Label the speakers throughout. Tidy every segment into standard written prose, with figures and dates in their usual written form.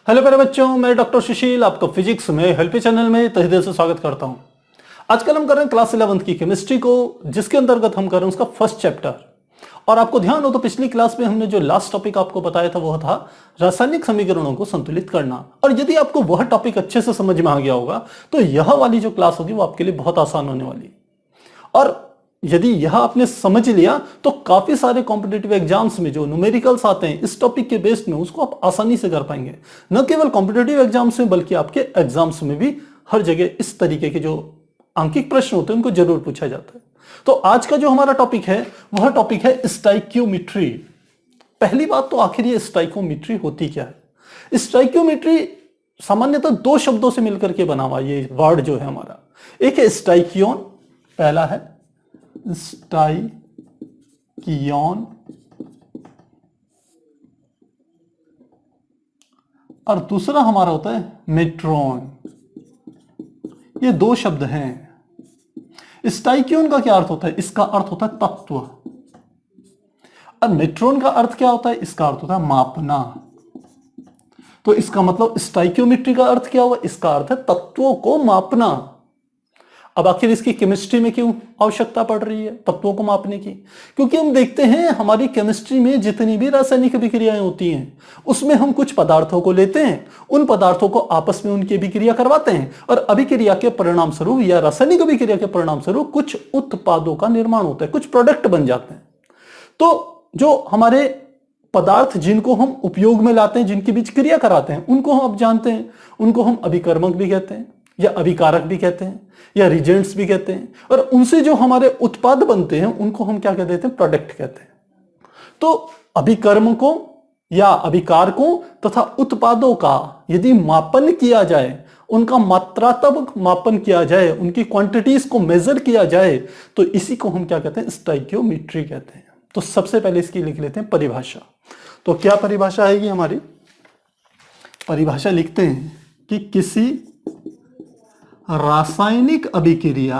Speaker 1: Hello प्यारे बच्चों, मैं डॉक्टर सुशील आपको फिजिक्स में हेल्पी चैनल में तहे दिल से स्वागत करता हूं। आजकल हम कर रहे हैं क्लास 11th की केमिस्ट्री को, जिसके अंतर्गत हम कर रहे हैं उसका फर्स्ट चैप्टर। और आपको ध्यान हो तो पिछली क्लास में हमने जो लास्ट टॉपिक आपको बताया था वो था रासायनिक समीकरणों को संतुलित करना। और यदि आपको वह टॉपिक अच्छे से समझ में आ गया होगा तो यह वाली जो क्लास होगी वो आपके लिए बहुत आसान होने वाली। और यदि यह आपने समझ लिया तो काफी सारे कॉम्पिटिटिव एग्जाम्स में जो न्यूमेरिकल्स आते हैं इस टॉपिक के बेस्ड में उसको आप आसानी से कर पाएंगे। न केवल कॉम्पिटिटिव एग्जाम्स में बल्कि आपके एग्जाम्स में भी हर जगह इस तरीके के जो आंकिक प्रश्न होते हैं उनको जरूर पूछा जाता है। तो आज का जो हमारा टॉपिक है वह टॉपिक है स्टाइक्योमेट्री। पहली बात तो आखिर ये स्टाइक्योमेट्री होती क्या है। स्टाइक्योमेट्री सामान्यतः दो शब्दों से मिलकर के बना हुआ ये वर्ड जो है हमारा, एक है स्टाइकियोन, पहला है स्टाइकियोन और दूसरा हमारा होता है मेट्रॉन। ये दो शब्द हैं। स्टाइकियोन का क्या अर्थ होता है? इसका अर्थ होता है तत्व। और मेट्रॉन का अर्थ क्या होता है? इसका अर्थ होता है मापना। तो इसका मतलब स्टाइक्योमेट्री का अर्थ क्या हुआ? इसका अर्थ है तत्वों को मापना। अब आखिर इसकी केमिस्ट्री में क्यों आवश्यकता पड़ रही है तत्वों को मापने की? क्योंकि हम देखते हैं हमारी केमिस्ट्री में जितनी भी रासायनिक अभिक्रियाएं होती हैं उसमें हम कुछ पदार्थों को लेते हैं, उन पदार्थों को आपस में उनकी अभिक्रिया करवाते हैं और अभिक्रिया के परिणाम स्वरूप या रासायनिक अभिक्रिया के परिणाम स्वरूप कुछ उत्पादों का निर्माण होता है, कुछ प्रोडक्ट बन जाते हैं। तो जो हमारे पदार्थ जिनको हम उपयोग में लाते हैं, जिनके बीच क्रिया कराते हैं, उनको हम अब जानते हैं, उनको हम अभिकर्मक भी कहते हैं या अभिकारक भी कहते हैं या रिजेंट्स भी कहते हैं। और उनसे जो हमारे उत्पाद बनते हैं उनको हम क्या कह देते हैं? प्रोडक्ट कहते हैं। तो अभिकर्मकों या अभिकारकों तथा उत्पादों का यदि मापन किया जाए, उनका मात्रात्मक मापन किया जाए, उनकी क्वांटिटीज को मेजर किया जाए तो इसी को हम क्या कहते हैं? स्टाइक्योमेट्री कहते हैं। तो सबसे पहले इसकी लिख लेते हैं परिभाषा। तो क्या परिभाषा आएगी हमारी? परिभाषा लिखते हैं कि किसी रासायनिक अभिक्रिया,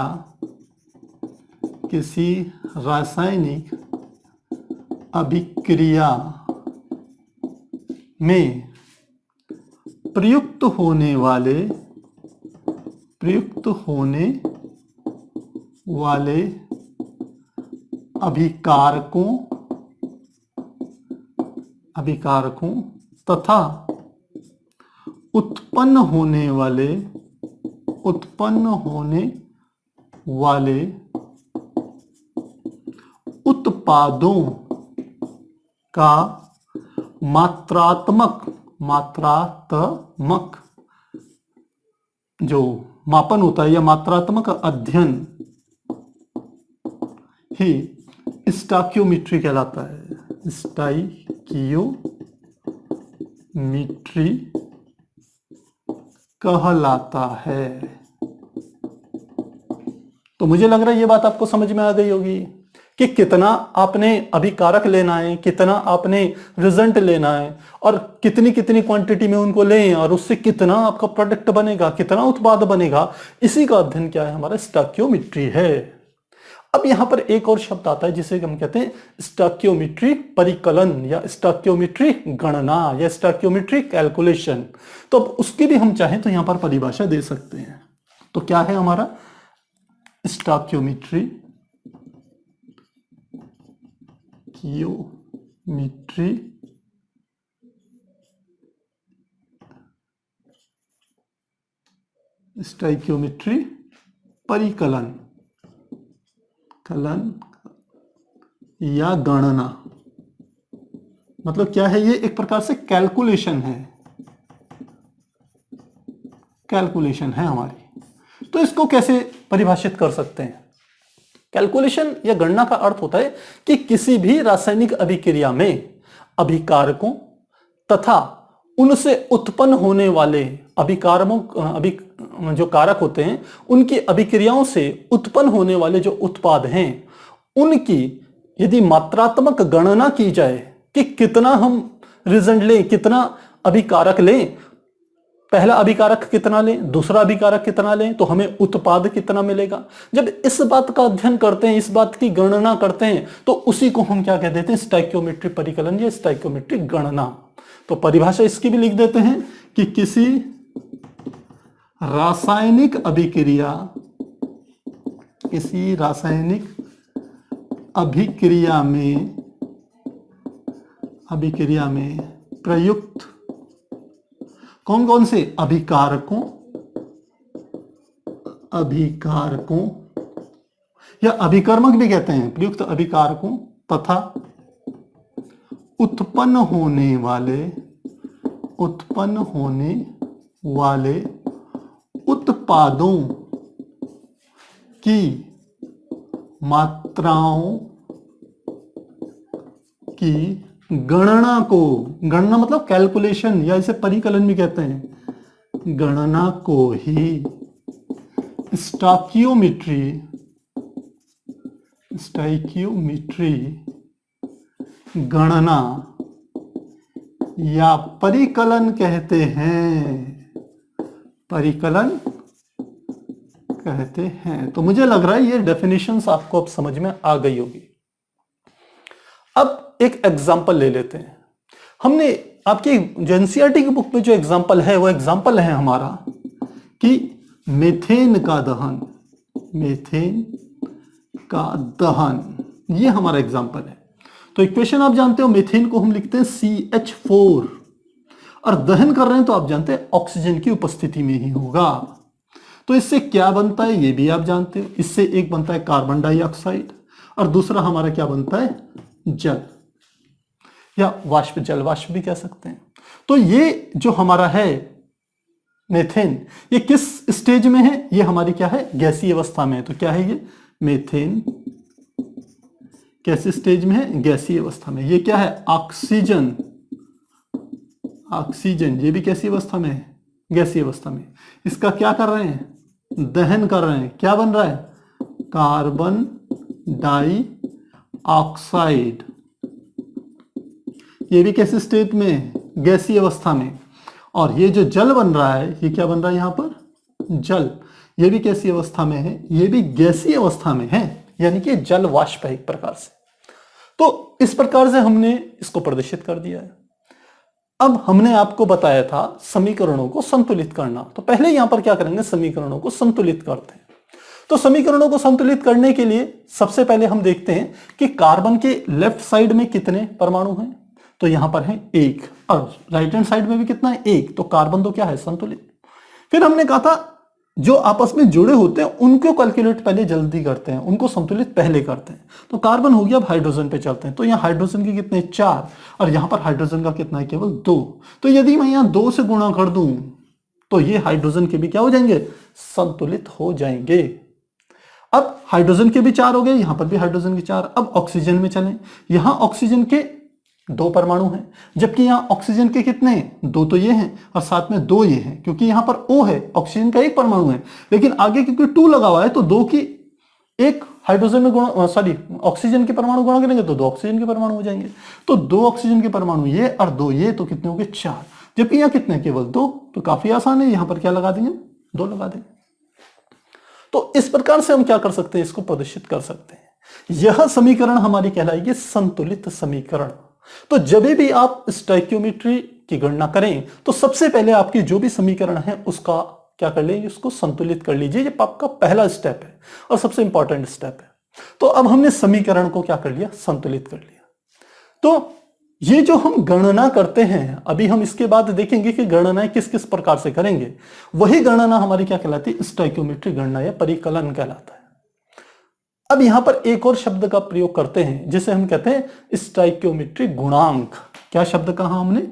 Speaker 1: किसी रासायनिक अभिक्रिया में प्रयुक्त होने वाले अभिकारकों तथा उत्पन्न होने वाले उत्पादों का मात्रात्मक जो मापन होता है या मात्रात्मक अध्ययन ही स्टाइक्योमेट्री कहलाता है। स्टाइक्योमेट्री कहलाता है। तो मुझे लग रहा है ये बात आपको समझ में आ गई होगी कि कितना आपने अभिकारक लेना है, कितना आपने रिजल्ट लेना है और कितनी कितनी क्वांटिटी में उनको लें और उससे कितना आपका प्रोडक्ट बनेगा, कितना उत्पाद बनेगा। इसी का अध्ययन क्या है? हमारा स्टाइक्योमेट्री है। अब यहां पर एक और शब्द आता है जिसे हम कहते हैं स्टाइक्योमेट्री परिकलन या स्टाइक्योमेट्री गणना या स्टाइक्योमेट्री कैलकुलेशन। तो अब उसकी भी हम चाहें तो यहां पर परिभाषा दे सकते हैं। तो क्या है हमारा स्टाइक्योमेट्री? स्टाइक्योमेट्री परिकलन या गणना मतलब क्या है? ये एक प्रकार से कैलकुलेशन है हमारी। तो इसको कैसे परिभाषित कर सकते हैं? कैलकुलेशन या गणना का अर्थ होता है कि किसी भी रासायनिक अभिक्रिया में अभिकारकों तथा उनसे उत्पन्न होने वाले जो कारक होते हैं उनकी अभिक्रियाओं से उत्पन्न होने वाले जो उत्पाद हैं उनकी यदि मात्रात्मक गणना की जाए कि कितना हम रिजल्ट लें, कितना अभिकारक लें, पहला अभिकारक कितना लें, दूसरा अभिकारक कितना लें, तो हमें उत्पाद कितना मिलेगा। जब इस बात का अध्ययन करते हैं, इस बात की गणना करते हैं, तो उसी को हम क्या कह देते हैं? स्टाइक्योमेट्री परिकलन या स्टाइक्योमेट्री गणना। तो परिभाषा इसकी भी लिख देते हैं कि किसी रासायनिक अभिक्रिया, किसी रासायनिक अभिक्रिया में प्रयुक्त कौन कौन से अभिकारकों या अभिकर्मक भी कहते हैं, प्रयुक्त अभिकारकों तथा उत्पन्न होने वाले उत्पादों की मात्राओं की गणना मतलब कैलकुलेशन या इसे परिकलन भी कहते हैं, गणना को ही स्टोइकियोमेट्री गणना या परिकलन कहते हैं। तो मुझे लग रहा है ये डेफिनेशंस आपको अब समझ में आ गई होगी। अब एक एग्जांपल ले लेते हैं। हमने आपकी एनसीईआरटी की बुक में जो एग्जांपल है वो एग्जांपल है हमारा कि मीथेन का दहन, ये हमारा एग्जांपल है। तो इक्वेशन आप जानते हो, मीथेन को हम लिखते हैं CH4 और दहन कर रहे हैं तो आप जानते हैं ऑक्सीजन की उपस्थिति में ही होगा। तो इससे क्या बनता है ये भी आप जानते हो। इससे एक बनता है कार्बन डाइऑक्साइड और दूसरा हमारा क्या बनता है, जल या वाष्प, जल वाष्प भी कह सकते हैं। तो ये जो हमारा है मीथेन, ये किस स्टेज में है, ये हमारी क्या है, गैसीय अवस्था में है। तो क्या है ये मीथेन कैसे स्टेज में है, गैसीय अवस्था में। ये क्या है, ऑक्सीजन, ये भी कैसी अवस्था में है, गैसीय अवस्था में। इसका क्या कर रहे हैं, दहन कर रहे हैं। क्या बन रहा है, कार्बन डाइऑक्साइड। ये भी कैसे स्टेट में, गैसीय अवस्था में। और ये जो जल बन रहा है, ये क्या बन रहा है यहां पर, जल। ये भी कैसी अवस्था में है, ये भी गैसीय अवस्था में है, यानी कि जल वाष्प है एक प्रकार से। तो इस प्रकार से हमने इसको प्रदर्शित कर दिया है। अब हमने आपको बताया था समीकरणों को संतुलित करना। तो पहले यहां पर क्या करेंगे, समीकरणों को संतुलित करते हैं। तो समीकरणों को संतुलित करने के लिए सबसे पहले हम देखते हैं कि कार्बन के लेफ्ट साइड में कितने परमाणु हैं। तो यहां पर है 1 और राइट हैंड साइड में भी कितना है, 1। तो कार्बन तो क्या है, संतुलित। फिर हमने कहा था जो आपस में जुड़े होते हैं उनको कैलकुलेट पहले जल्दी करते हैं, उनको संतुलित पहले करते हैं। तो कार्बन हो गया, अब हाइड्रोजन पे चलते हैं। तो यहाँ हाइड्रोजन के कितने, 4 और यहां पर हाइड्रोजन का कितना है, केवल 2। तो यदि मैं यहाँ 2 से गुणा कर दूं तो ये हाइड्रोजन के भी क्या हो जाएंगे, संतुलित हो जाएंगे। अब हाइड्रोजन के भी 4 हो गए, यहां पर भी हाइड्रोजन के 4। अब ऑक्सीजन में चलें, यहां ऑक्सीजन के 2 परमाणु हैं, जबकि यहां ऑक्सीजन के कितने हैं, 2 तो ये हैं और साथ में 2 ये हैं, क्योंकि यहां पर O है, ऑक्सीजन का 1 परमाणु है। लेकिन आगे क्योंकि 2 लगा हुआ है तो 2 की 1 हाइड्रोजन में गुणा, ऑक्सीजन के परमाणु गुणा करेंगे तो 2 ऑक्सीजन के परमाणु हो जाएंगे। तो 2 ऑक्सीजन के परमाणु ये और 2 ये, तो कितने हो गए, 4। जबकि यहाँ कितने, केवल 2। तो काफी आसान है, यहां पर क्या लगा देंगे, 2 लगा देंगे। तो इस प्रकार से हम क्या कर सकते हैं, इसको प्रदर्शित कर सकते हैं। यह समीकरण हमारी कहलाएगी संतुलित समीकरण। तो जब भी आप स्टोइकियोमेट्री की गणना करें तो सबसे पहले आपकी जो भी समीकरण है उसका क्या कर लीजिए, उसको संतुलित कर लीजिए। ये आपका पहला स्टेप है और सबसे इंपॉर्टेंट स्टेप है। तो अब हमने समीकरण को क्या कर लिया, संतुलित कर लिया। तो ये जो हम गणना करते हैं, अभी हम इसके बाद देखेंगे कि गणनाएं किस किस प्रकार से करेंगे। वही गणना हमारी क्या कहलाती है, स्टोइकियोमेट्री गणना या परिकलन कहलाता है। अब यहां पर एक और शब्द का प्रयोग करते हैं जिसे हम कहते हैं स्टोइकियोमेट्री गुणांक। क्या शब्द कहा हमने,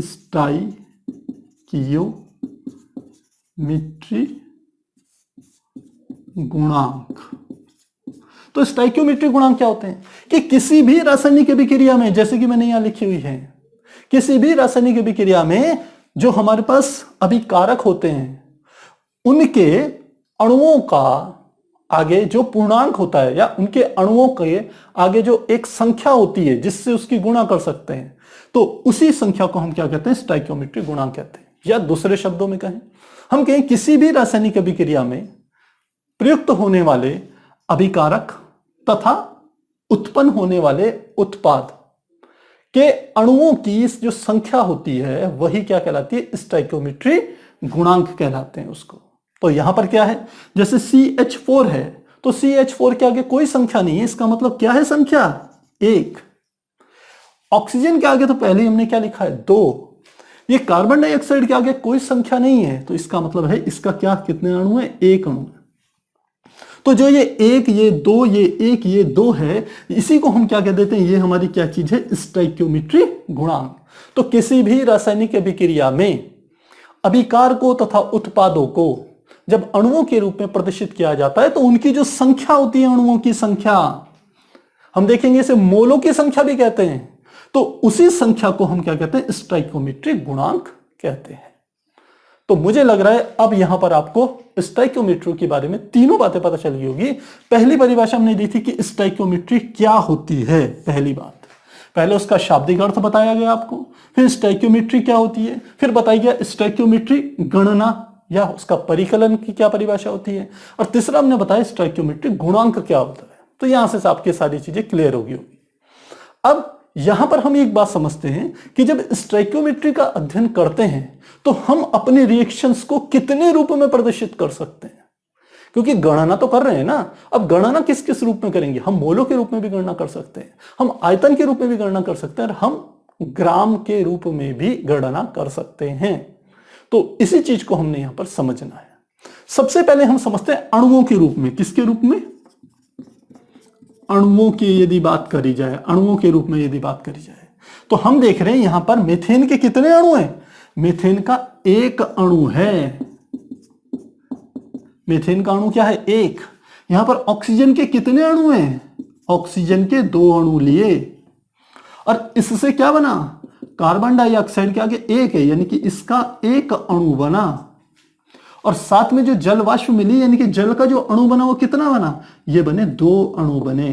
Speaker 1: स्टोइकियोमेट्री गुणांक। तो स्टोइकियोमेट्री गुणांक क्या होते हैं कि किसी भी रासायनिक अभिक्रिया में, जैसे कि मैंने यहां लिखी हुई है, किसी भी रासायनिक अभिक्रिया में जो हमारे पास अभिकारक होते हैं उनके अणुओं का आगे जो पूर्णांक होता है या उनके अणुओं के आगे जो एक संख्या होती है जिससे उसकी गुणा कर सकते हैं, तो उसी संख्या को हम क्या कहते हैं, स्टोइकियोमेट्री गुणांक कहते हैं। या दूसरे शब्दों में कहें, हम कहें किसी भी रासायनिक अभिक्रिया में प्रयुक्त होने वाले अभिकारक तथा उत्पन्न होने वाले उत्पाद कि अणुओं की जो संख्या होती है वही क्या कहलाती है, स्टोइकियोमेट्री गुणांक कहलाते हैं उसको। तो यहां पर क्या है, जैसे CH4 है तो CH4 के आगे कोई संख्या नहीं है, इसका मतलब क्या है, संख्या 1। ऑक्सीजन के आगे तो पहले ही हमने क्या लिखा है, 2। ये कार्बन डाइऑक्साइड के आगे कोई संख्या नहीं है, तो इसका मतलब है इसका क्या, कितने अणु है, 1 अणु है। तो जो ये 1, ये 2, ये 1, ये 2 है, इसी को हम क्या कह देते हैं, ये हमारी क्या चीज है, स्टोइकियोमेट्री गुणांक। तो किसी भी रासायनिक अभिक्रिया में अभिकारकों तथा उत्पादों को जब अणुओं के रूप में प्रदर्शित किया जाता है तो उनकी जो संख्या होती है, अणुओं की संख्या, हम देखेंगे इसे मोलों की संख्या भी कहते हैं, तो उसी संख्या को हम क्या कहते हैं, स्टोइकियोमेट्री गुणांक कहते हैं। तो मुझे लग रहा है अब यहां पर आपको स्टोइकियोमेट्री के बारे में तीनों बातें पता चल गई होगी। पहली परिभाषा हमने दी थी कि स्टोइकियोमेट्री क्या होती है, पहली बात, पहले उसका शाब्दिक अर्थ बताया गया आपको, फिर स्टोइकियोमेट्री क्या होती है, फिर बताया गया स्टोइकियोमेट्री गणना या उसका परिकलन की क्या परिभाषा होती है, और तीसरा हमने बताया स्टोइकियोमेट्री गुणांक क्या होता है। तो यहां से आपकी सारी चीजें क्लियर होगी। अब यहां पर हम एक बात समझते हैं कि जब स्टोइकियोमेट्री का अध्ययन करते हैं तो हम अपने रिएक्शंस को कितने रूप में प्रदर्शित कर सकते हैं, क्योंकि गणना तो कर रहे हैं ना। अब गणना किस किस रूप में करेंगे, हम मोलों के रूप में भी गणना कर सकते हैं, हम आयतन के रूप में भी गणना कर सकते हैं, और हम ग्राम के रूप में भी गणना कर सकते हैं। तो इसी चीज को हमने यहां पर समझना है। सबसे पहले हम समझते हैं अणुओं के रूप में, किसके रूप में, अणुओं की यदि बात करी जाए, अणुओं के रूप में यदि बात करी जाए तो हम देख रहे हैं यहां पर मीथेन के कितने अणु हैं, मीथेन का 1 अणु है। मीथेन का अणु क्या है, 1। यहां पर ऑक्सीजन के कितने अणु हैं, ऑक्सीजन के 2 अणु लिए, और इससे क्या बना, कार्बन डाइऑक्साइड के आगे 1 है, यानी कि इसका 1 अणु बना, और साथ में जो जल वाष्प मिली, यानी कि जल का जो अणु बना वो कितना बना, ये बने 2 अणु बने।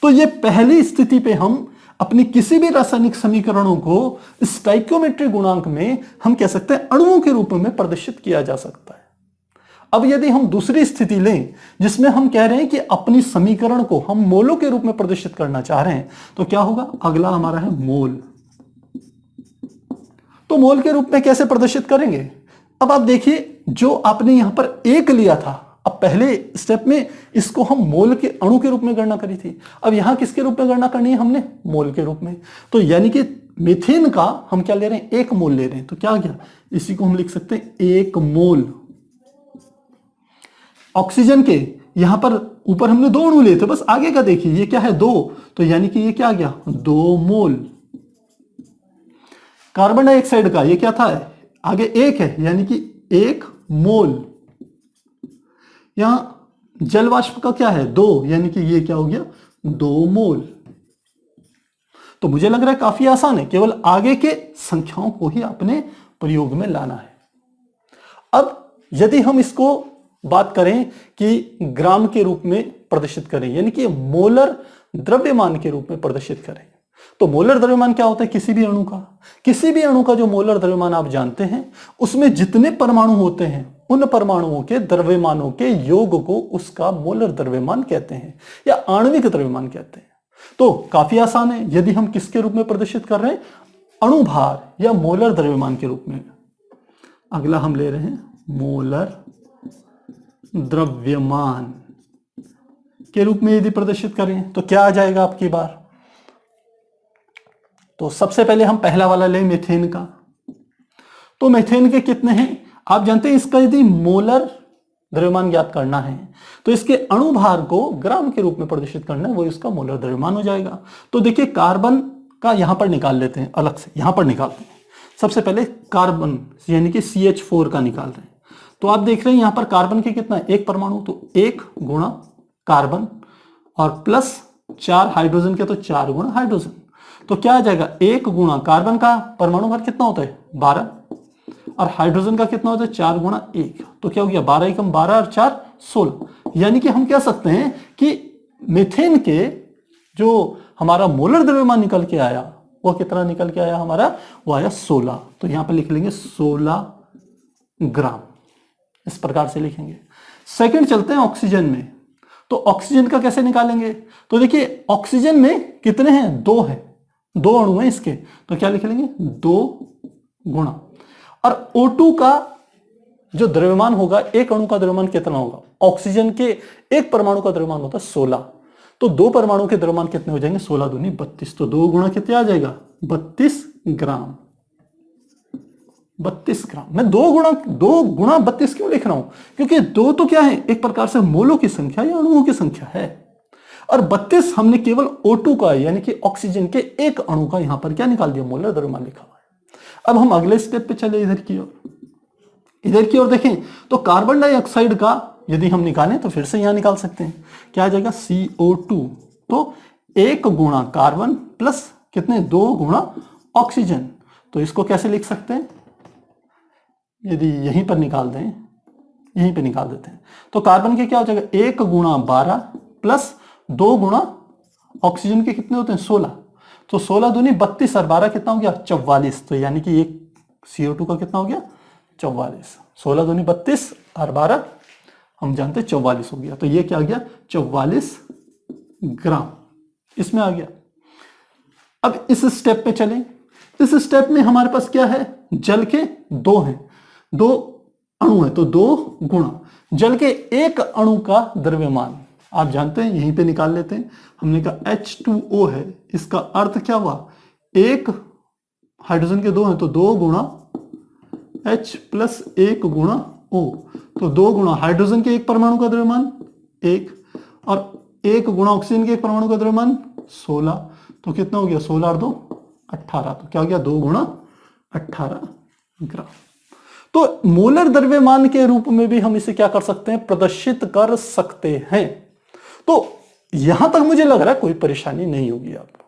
Speaker 1: तो ये पहली स्थिति पे हम अपनी किसी भी रासायनिक समीकरणों को स्टोइकियोमेट्री गुणांक में हम कह सकते हैं अणुओं के रूप में प्रदर्शित किया जा सकता है। अब यदि हम दूसरी स्थिति लें जिसमें हम कह रहे हैं कि अपनी समीकरण को हम मोलों के रूप में प्रदर्शित करना चाह रहे हैं, तो क्या होगा, अगला हमारा है मोल। तो मोल के रूप में कैसे प्रदर्शित करेंगे, अब आप देखिए जो आपने यहां पर 1 लिया था, अब पहले स्टेप में इसको हम मोल के अणु के रूप में गणना करी थी, अब यहां किसके रूप में गणना करनी है, हमने मोल के रूप में। तो यानी कि मीथेन का हम क्या ले रहे हैं, 1 मोल ले रहे हैं, तो क्या गया, इसी को हम लिख सकते हैं 1 मोल। ऑक्सीजन के यहां पर ऊपर हमने 2 अणु लिए थे, बस आगे का देखिए, ये क्या है 2, तो यानी कि ये क्या आ गया, 2 मोल। कार्बन डाइऑक्साइड का ये क्या था, आगे 1 है, यानी कि 1 मोल। यहां जल वाष्प का क्या है, 2, यानी कि ये क्या हो गया, 2 मोल। तो मुझे लग रहा है काफी आसान है, केवल आगे के संख्याओं को ही अपने प्रयोग में लाना है। अब यदि हम इसको बात करें कि ग्राम के रूप में प्रदर्शित करें, यानी कि मोलर द्रव्यमान के रूप में प्रदर्शित करें, तो मोलर द्रव्यमान क्या होता है, किसी भी अणु का जो मोलर द्रव्यमान आप जानते हैं, उसमें जितने परमाणु होते हैं उन परमाणुओं के द्रव्यमानों के योग को उसका मोलर द्रव्यमान कहते हैं या आणविक द्रव्यमान कहते हैं। तो काफी आसान है, यदि हम किसके रूप में प्रदर्शित कर रहे हैं, अणुभार या मोलर द्रव्यमान के रूप में। अगला हम ले रहे हैं मोलर द्रव्यमान के रूप में यदि प्रदर्शित करें तो क्या आ जाएगा आपकी बार। तो सबसे पहले हम पहला वाला लें मीथेन का, तो मीथेन के कितने हैं आप जानते हैं। इसका यदि मोलर द्रव्यमान ज्ञात करना है तो इसके अणुभार को ग्राम के रूप में प्रदर्शित करना है, वो इसका मोलर द्रव्यमान हो जाएगा। तो देखिए कार्बन का यहां पर निकाल लेते हैं, अलग से यहां पर निकालते हैं। सबसे पहले कार्बन यानी कि CH4 का निकाल रहे हैं, तो आप देख रहे हैं यहां पर कार्बन के कितना है, 1 परमाणु, तो 1 गुणा कार्बन और प्लस 4 हाइड्रोजन के, तो 4 गुणा हाइड्रोजन, तो क्या आ जाएगा 1 गुणा कार्बन का परमाणु भार कितना होता है 12, और हाइड्रोजन का कितना होता है 4 गुणा 1, तो क्या हो गया 12 एकम 12 और 4 16। यानी कि हम कह सकते हैं कि मीथेन के जो हमारा मोलर द्रव्यमान निकल के आया वो कितना निकल के आया हमारा, वो आया 16। तो यहां पर लिख लेंगे 16 ग्राम, इस प्रकार से लिखेंगे। सेकंड चलते हैं ऑक्सीजन में, तो तो ऑक्सीजन का कैसे निकालेंगे? तो देखिए ऑक्सीजन में कितने हैं? 2 है, 2 अणु हैं इसके, तो क्या लिख लेंगे? 2 गुणा, और O2 का जो द्रव्यमान होगा, एक अणु का द्रव्यमान कितना होगा? ऑक्सीजन के एक परमाणु का द्रव्यमान होता है 16, तो 2 परमाणु के द्रव्यमान कितने हो जाएंगे? 16 दूनी 32, तो 2 गुणा कितने आ जाएगा? 32 ग्राम। 32 ग्राम। मैं 2 गुणा 32 क्यों लिख रहा हूं? क्योंकि 2 तो क्या है? एक प्रकार से मोलों की संख्या या अणुओं की संख्या है, और 32 हमने केवल O2 का यानी कि ऑक्सीजन के एक अणु का यहां पर क्या निकाल दिया? मोलर द्रव्यमान लिखा हुआ है। अब हम अगले स्टेप पे चले, इधर की ओर देखें तो कार्बन डाइऑक्साइड का यदि हम निकालें तो फिर से यहां निकाल सकते हैं। क्या आ जाएगा? CO2, तो 1 गुणा कार्बन प्लस कितने? 2 गुणा ऑक्सीजन। तो इसको कैसे लिख सकते हैं? यदि यहीं पर निकाल दें, यहीं पे निकाल देते हैं, तो कार्बन के क्या हो जाएगा? 1 गुणा 12 प्लस 2 गुणा ऑक्सीजन के कितने होते हैं? 16, तो 16 दूनी 32 और 12 कितना हो गया? 44, तो यानी कि एक CO2 का कितना हो गया? 44। 16 दूनी 32 और 12 हम जानते हैं 44 हो गया, तो ये क्या आ गया? 44 ग्राम इसमें आ गया। अब इस स्टेप पे चलें, इस स्टेप में हमारे पास क्या है? जल के 2 हैं, 2 अणु है, तो 2 गुणा जल के एक अणु का द्रव्यमान आप जानते हैं, यहीं पे निकाल लेते हैं। हमने कहा H2O है, इसका अर्थ क्या हुआ? एक हाइड्रोजन के 2 हैं, तो 2 गुणा H प्लस 1 गुणा O, तो 2 गुणा हाइड्रोजन के एक परमाणु का द्रव्यमान 1, और 1 गुणा ऑक्सीजन के एक परमाणु का द्रव्यमान 16, तो कितना हो गया? 16 और 2 18, तो क्या हो गया? 2 गुणा 18 ग्राम। तो मोलर द्रव्यमान के रूप में भी हम इसे क्या कर सकते हैं? प्रदर्शित कर सकते हैं। तो यहां तक मुझे लग रहा है कोई परेशानी नहीं होगी आपको।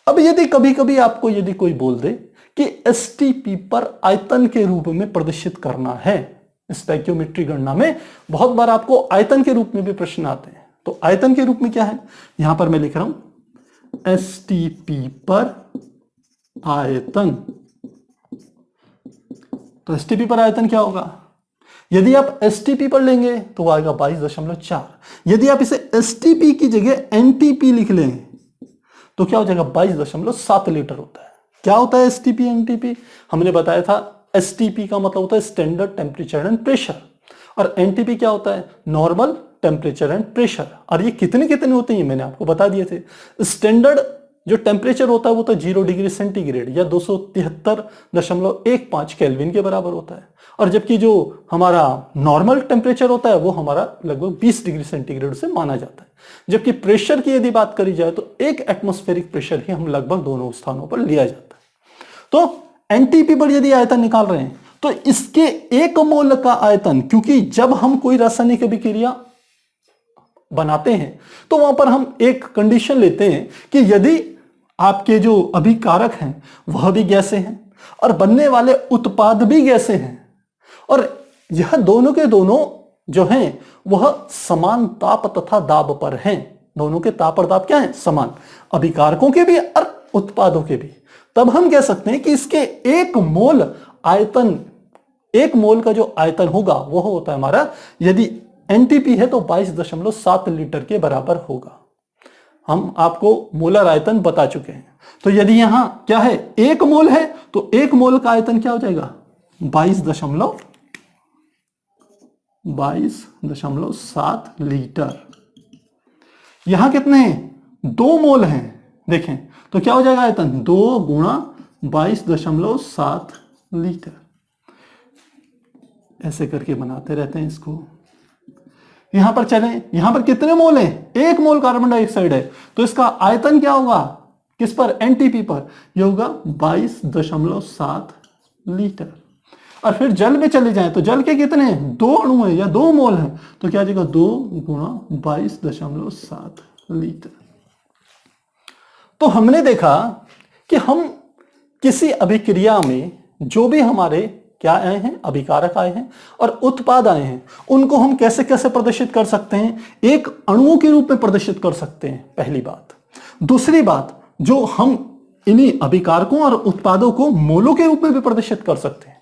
Speaker 1: अब यदि कभी कभी आपको यदि कोई बोल दे कि STP पर आयतन के रूप में प्रदर्शित करना है, स्टोइकियोमेट्री गणना में बहुत बार आपको आयतन के रूप में भी प्रश्न आते हैं, तो आयतन के रूप में क्या है? यहां पर मैं लिख रहा हूं STP पर आयतन। तो STP पर आयतन क्या होगा? यदि आप STP पर लेंगे तो आएगा 22.4, यदि आप इसे STP की जगह NTP लिख लें तो क्या हो जाएगा? 22.7 लीटर होता है। क्या होता है STP NTP? हमने बताया था STP का मतलब होता है स्टैंडर्ड टेम्परेचर एंड प्रेशर, और NTP क्या होता है? Normal temperature and pressure. और ये कितने कितने होते हैं मैंने आपको बता दिए थे। स्टैंडर्ड जो टेम्परेचर होता है वो तो 0 डिग्री सेंटीग्रेड या 273.15 केल्विन के बराबर होता है, और जबकि जो हमारा नॉर्मल टेम्परेचर होता है वो हमारा लगभग 20 डिग्री सेंटीग्रेड से माना जाता है। जबकि प्रेशर की यदि बात करी जाए तो 1 एटमॉस्फेरिक प्रेशर ही हम लगभग दोनों स्थानों पर लिया जाता है। तो एनटीपी पर यदि आयतन निकाल रहे हैं तो इसके 1 मोल का आयतन, क्योंकि जब हम कोई रासायनिक अभिक्रिया बनाते हैं तो वहां पर हम एक कंडीशन लेते हैं कि यदि आपके जो अभिकारक हैं वह भी गैसें हैं और बनने वाले उत्पाद भी गैसें हैं, और यह दोनों के दोनों जो हैं वह समान ताप तथा दाब पर हैं। दोनों के ताप और दाब क्या है? समान, अभिकारकों के भी और उत्पादों के भी। तब हम कह सकते हैं कि इसके 1 मोल आयतन, 1 मोल का जो आयतन होगा वह होता है हमारा, यदि एनटीपी है तो 22.7 लीटर के बराबर होगा। हम आपको मोलर आयतन बता चुके हैं। तो यदि यहां क्या है? 1 मोल है तो 1 मोल का आयतन क्या हो जाएगा? 22.7 लीटर। यहां कितने हैं? 2 मोल हैं, देखें तो क्या हो जाएगा आयतन? 2 गुणा 22.7 लीटर। ऐसे करके बनाते रहते हैं इसको। यहां पर चलें, यहां पर कितने मोल हैं? 1 मोल कार्बन डाइऑक्साइड है, तो इसका आयतन क्या होगा? किस पर? एनटीपी पर। यह होगा 22.7 लीटर। और फिर जल में चले जाएं तो जल के कितने हैं? 2 अणु है या 2 मोल है, तो क्या जाएगा? 2 गुणा 22.7 लीटर। तो हमने देखा कि हम किसी अभिक्रिया में जो भी हमारे क्या आए हैं? अभिकारक आए हैं और उत्पाद आए हैं, उनको हम कैसे कैसे प्रदर्शित कर सकते हैं? एक अणुओं के रूप में प्रदर्शित कर सकते हैं, पहली बात। दूसरी बात, जो हम इन्हीं अभिकारकों और उत्पादों को मोलों के रूप में भी प्रदर्शित कर सकते हैं।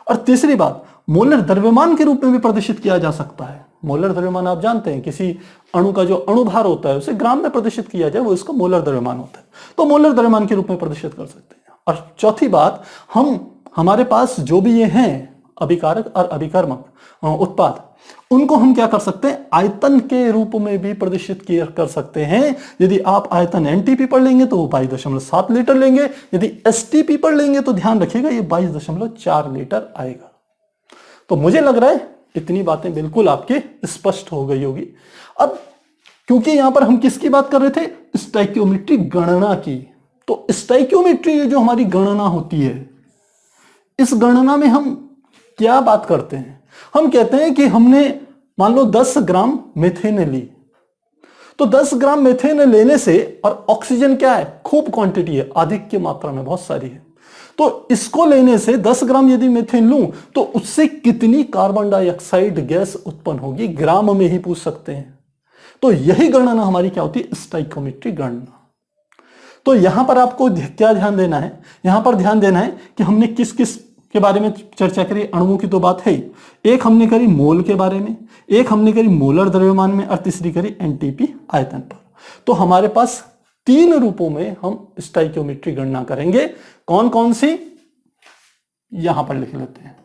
Speaker 1: और तीसरी बात, मोलर द्रव्यमान के रूप में भी प्रदर्शित किया जा सकता है। मोलर द्रव्यमान आप जानते हैं, किसी अणु का जो अणुभार होता है उसे ग्राम में प्रदर्शित किया जाए, वो इसका मोलर द्रव्यमान होता है। तो मोलर द्रव्यमान के रूप में प्रदर्शित कर सकते हैं। और चौथी बात, हमारे पास जो भी ये हैं अभिकारक और अभिकर्मक उत्पाद, उनको हम क्या कर सकते हैं, आयतन के रूप में भी प्रदर्शित कर सकते हैं। यदि आप आयतन एनटीपी पढ़ लेंगे तो वो 22.7 लीटर लेंगे, यदि एसटीपी पढ़ लेंगे तो ध्यान रखिएगा ये 22.4 लीटर आएगा। तो मुझे लग रहा है इतनी बातें बिल्कुल आपके स्पष्ट हो गई होगी। अब क्योंकि यहां पर हम किसकी बात कर रहे थे, स्टोइकियोमेट्री गणना की, तो स्टोइकियोमेट्री जो हमारी गणना होती है, इस गणना में हम क्या बात करते हैं, हम कहते हैं कि हमने मान लो 10 ग्राम मेथेन ली, तो 10 ग्राम मेथेन लेने से, और ऑक्सीजन क्या है, खूब क्वांटिटी है, अधिक की मात्रा में बहुत सारी है, तो इसको लेने से 10 ग्राम यदि मेथेन लूं तो उससे कितनी कार्बन डाइऑक्साइड गैस उत्पन्न होगी, ग्राम में ही पूछ सकते हैं। तो यही गणना हमारी क्या होती है, स्टोइकियोमेट्री गणना। तो यहां पर आपको क्या ध्यान देना है, यहां पर ध्यान देना है कि हमने किस किस के बारे में चर्चा करी। अणुओं की तो बात है, एक हमने करी मोल के बारे में, एक हमने करी मोलर द्रव्यमान में, और तीसरी करी एनटीपी आयतन पर। तो हमारे पास 3 रूपों में हम स्टोइकियोमेट्री गणना करेंगे। कौन कौन सी, यहां पर लिख लेते हैं,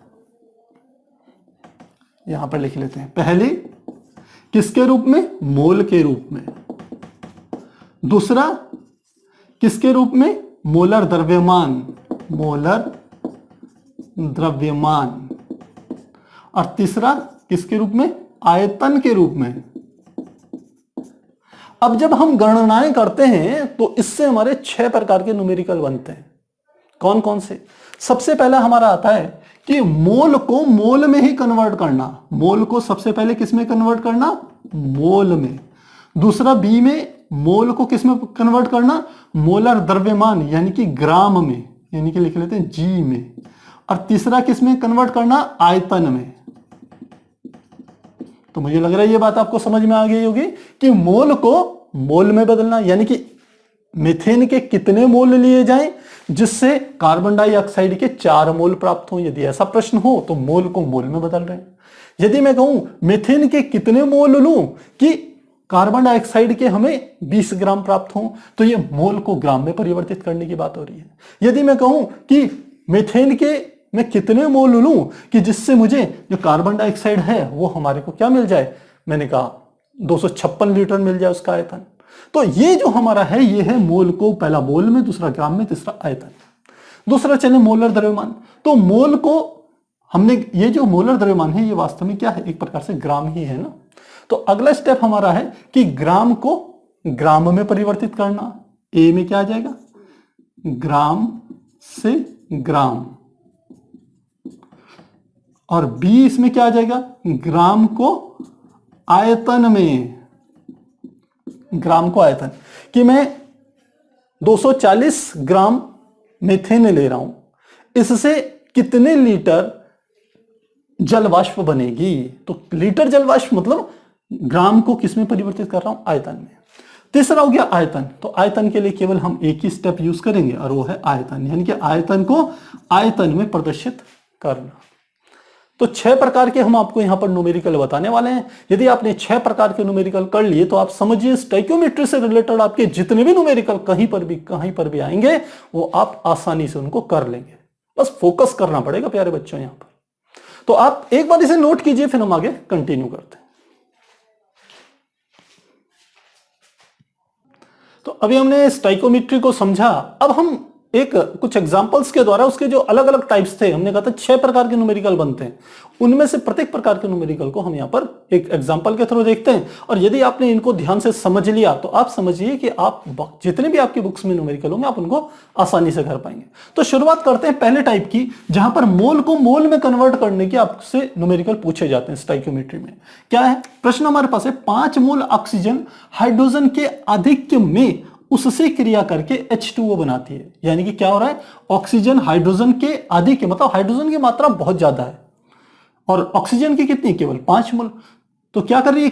Speaker 1: यहां पर लिख लेते हैं। पहली किसके रूप में, मोल के रूप में। दूसरा किसके रूप में, मोलर द्रव्यमान, मोलर द्रव्यमान। और तीसरा किसके रूप में, आयतन के रूप में। अब जब हम गणनाएं करते हैं तो इससे हमारे 6 प्रकार के न्यूमेरिकल बनते हैं। कौन कौन से, सबसे पहला हमारा आता है कि मोल को मोल में ही कन्वर्ट करना। मोल को सबसे पहले किस में कन्वर्ट करना, मोल में। दूसरा बी में, मोल को किस में कन्वर्ट करना, मोलर द्रव्यमान यानी कि ग्राम में, यानी कि लिख लेते हैं जी में। और तीसरा किस में कन्वर्ट करना, आयतन में। तो मुझे लग रहा है ये बात आपको समझ में आ गई होगी कि मोल को मोल में बदलना, यानी कि मीथेन के कितने मोल लिए जाएं जिससे कार्बन डाइऑक्साइड के 4 मोल प्राप्त हो। यदि ऐसा प्रश्न हो तो मोल को मोल में बदल रहे हैं। यदि मैं कहूं मीथेन के कितने मोल लूं कि कार्बन डाइऑक्साइड के हमें 20 ग्राम प्राप्त हो, तो ये मोल को ग्राम में परिवर्तित करने की बात हो रही है। यदि मैं कहूं कि मीथेन के मैं कितने मोल लूं कि जिससे मुझे जो कार्बन डाइऑक्साइड है वो हमारे को क्या मिल जाए, मैंने कहा 256 लीटर मिल जाए उसका आयतन। तो ये जो हमारा है ये है मोल को, पहला मोल में, दूसरा ग्राम में, तीसरा आयतन। दूसरा चले मोलर द्रव्यमान। तो मोल को हमने, ये जो मोलर द्रव्यमान है ये वास्तव में क्या है, एक प्रकार से ग्राम ही है ना। तो अगला स्टेप हमारा है कि ग्राम को ग्राम में परिवर्तित करना। ए में क्या आ जाएगा, ग्राम से ग्राम, और बी इसमें क्या आ जाएगा, ग्राम को आयतन में, ग्राम को आयतन, कि मैं 240 ग्राम मीथेन ले रहा हूं, इससे कितने लीटर जल वाष्प बनेगी। तो लीटर जल वाष्प मतलब ग्राम को किस में परिवर्तित कर रहा हूं, आयतन में। तीसरा हो गया आयतन। तो आयतन के लिए केवल हम एक ही स्टेप यूज करेंगे और वो है आयतन, यानी कि आयतन को आयतन में प्रदर्शित करना। तो 6 प्रकार के हम आपको यहां पर न्यूमेरिकल बताने वाले हैं। यदि आपने 6 प्रकार के न्यूमेरिकल कर लिए तो आप समझिए स्टोइकियोमेट्री से रिलेटेड आपके जितने भी न्यूमेरिकल कहीं पर भी आएंगे वो आप आसानी से उनको कर लेंगे। बस फोकस करना पड़ेगा प्यारे बच्चों यहां पर। तो आप एक बार इसे नोट कीजिए, फिर हम आगे कंटिन्यू करते हैं। तो अभी हमने स्टोइकियोमेट्री को समझा। अब हम एक कुछ एग्जांपल्स के द्वारा उसके जो अलग अलग टाइप्स थे, हमने कहा था 6 प्रकार के न्यूमेरिकल बनते हैं, उनमें से प्रत्येक प्रकार के न्यूमेरिकल को हम यहां पर एक एग्जांपल के थ्रू देखते हैं। और यदि आपने इनको ध्यान से समझ लिया तो आप समझिए कि आप जितने भी आपकी बुक्स में न्यूमेरिकल होंगे आप उनको आसानी से कर पाएंगे। तो शुरुआत करते हैं पहले टाइप की, जहां पर मोल को मोल में कन्वर्ट करने के आपसे न्यूमेरिकल पूछे जाते हैं स्टोइकियोमेट्री में। क्या है प्रश्न हमारे पास है, 5 मोल ऑक्सीजन हाइड्रोजन के आधिक्य में उससे क्रिया करके H2O बनाती है। यानी कि क्या हो रहा है, ऑक्सीजन हाइड्रोजन के आधिक्य, मतलब हाइड्रोजन की मात्रा बहुत ज्यादा है और ऑक्सीजन की कितनी, केवल 5 मोल। तो क्या कर रही है,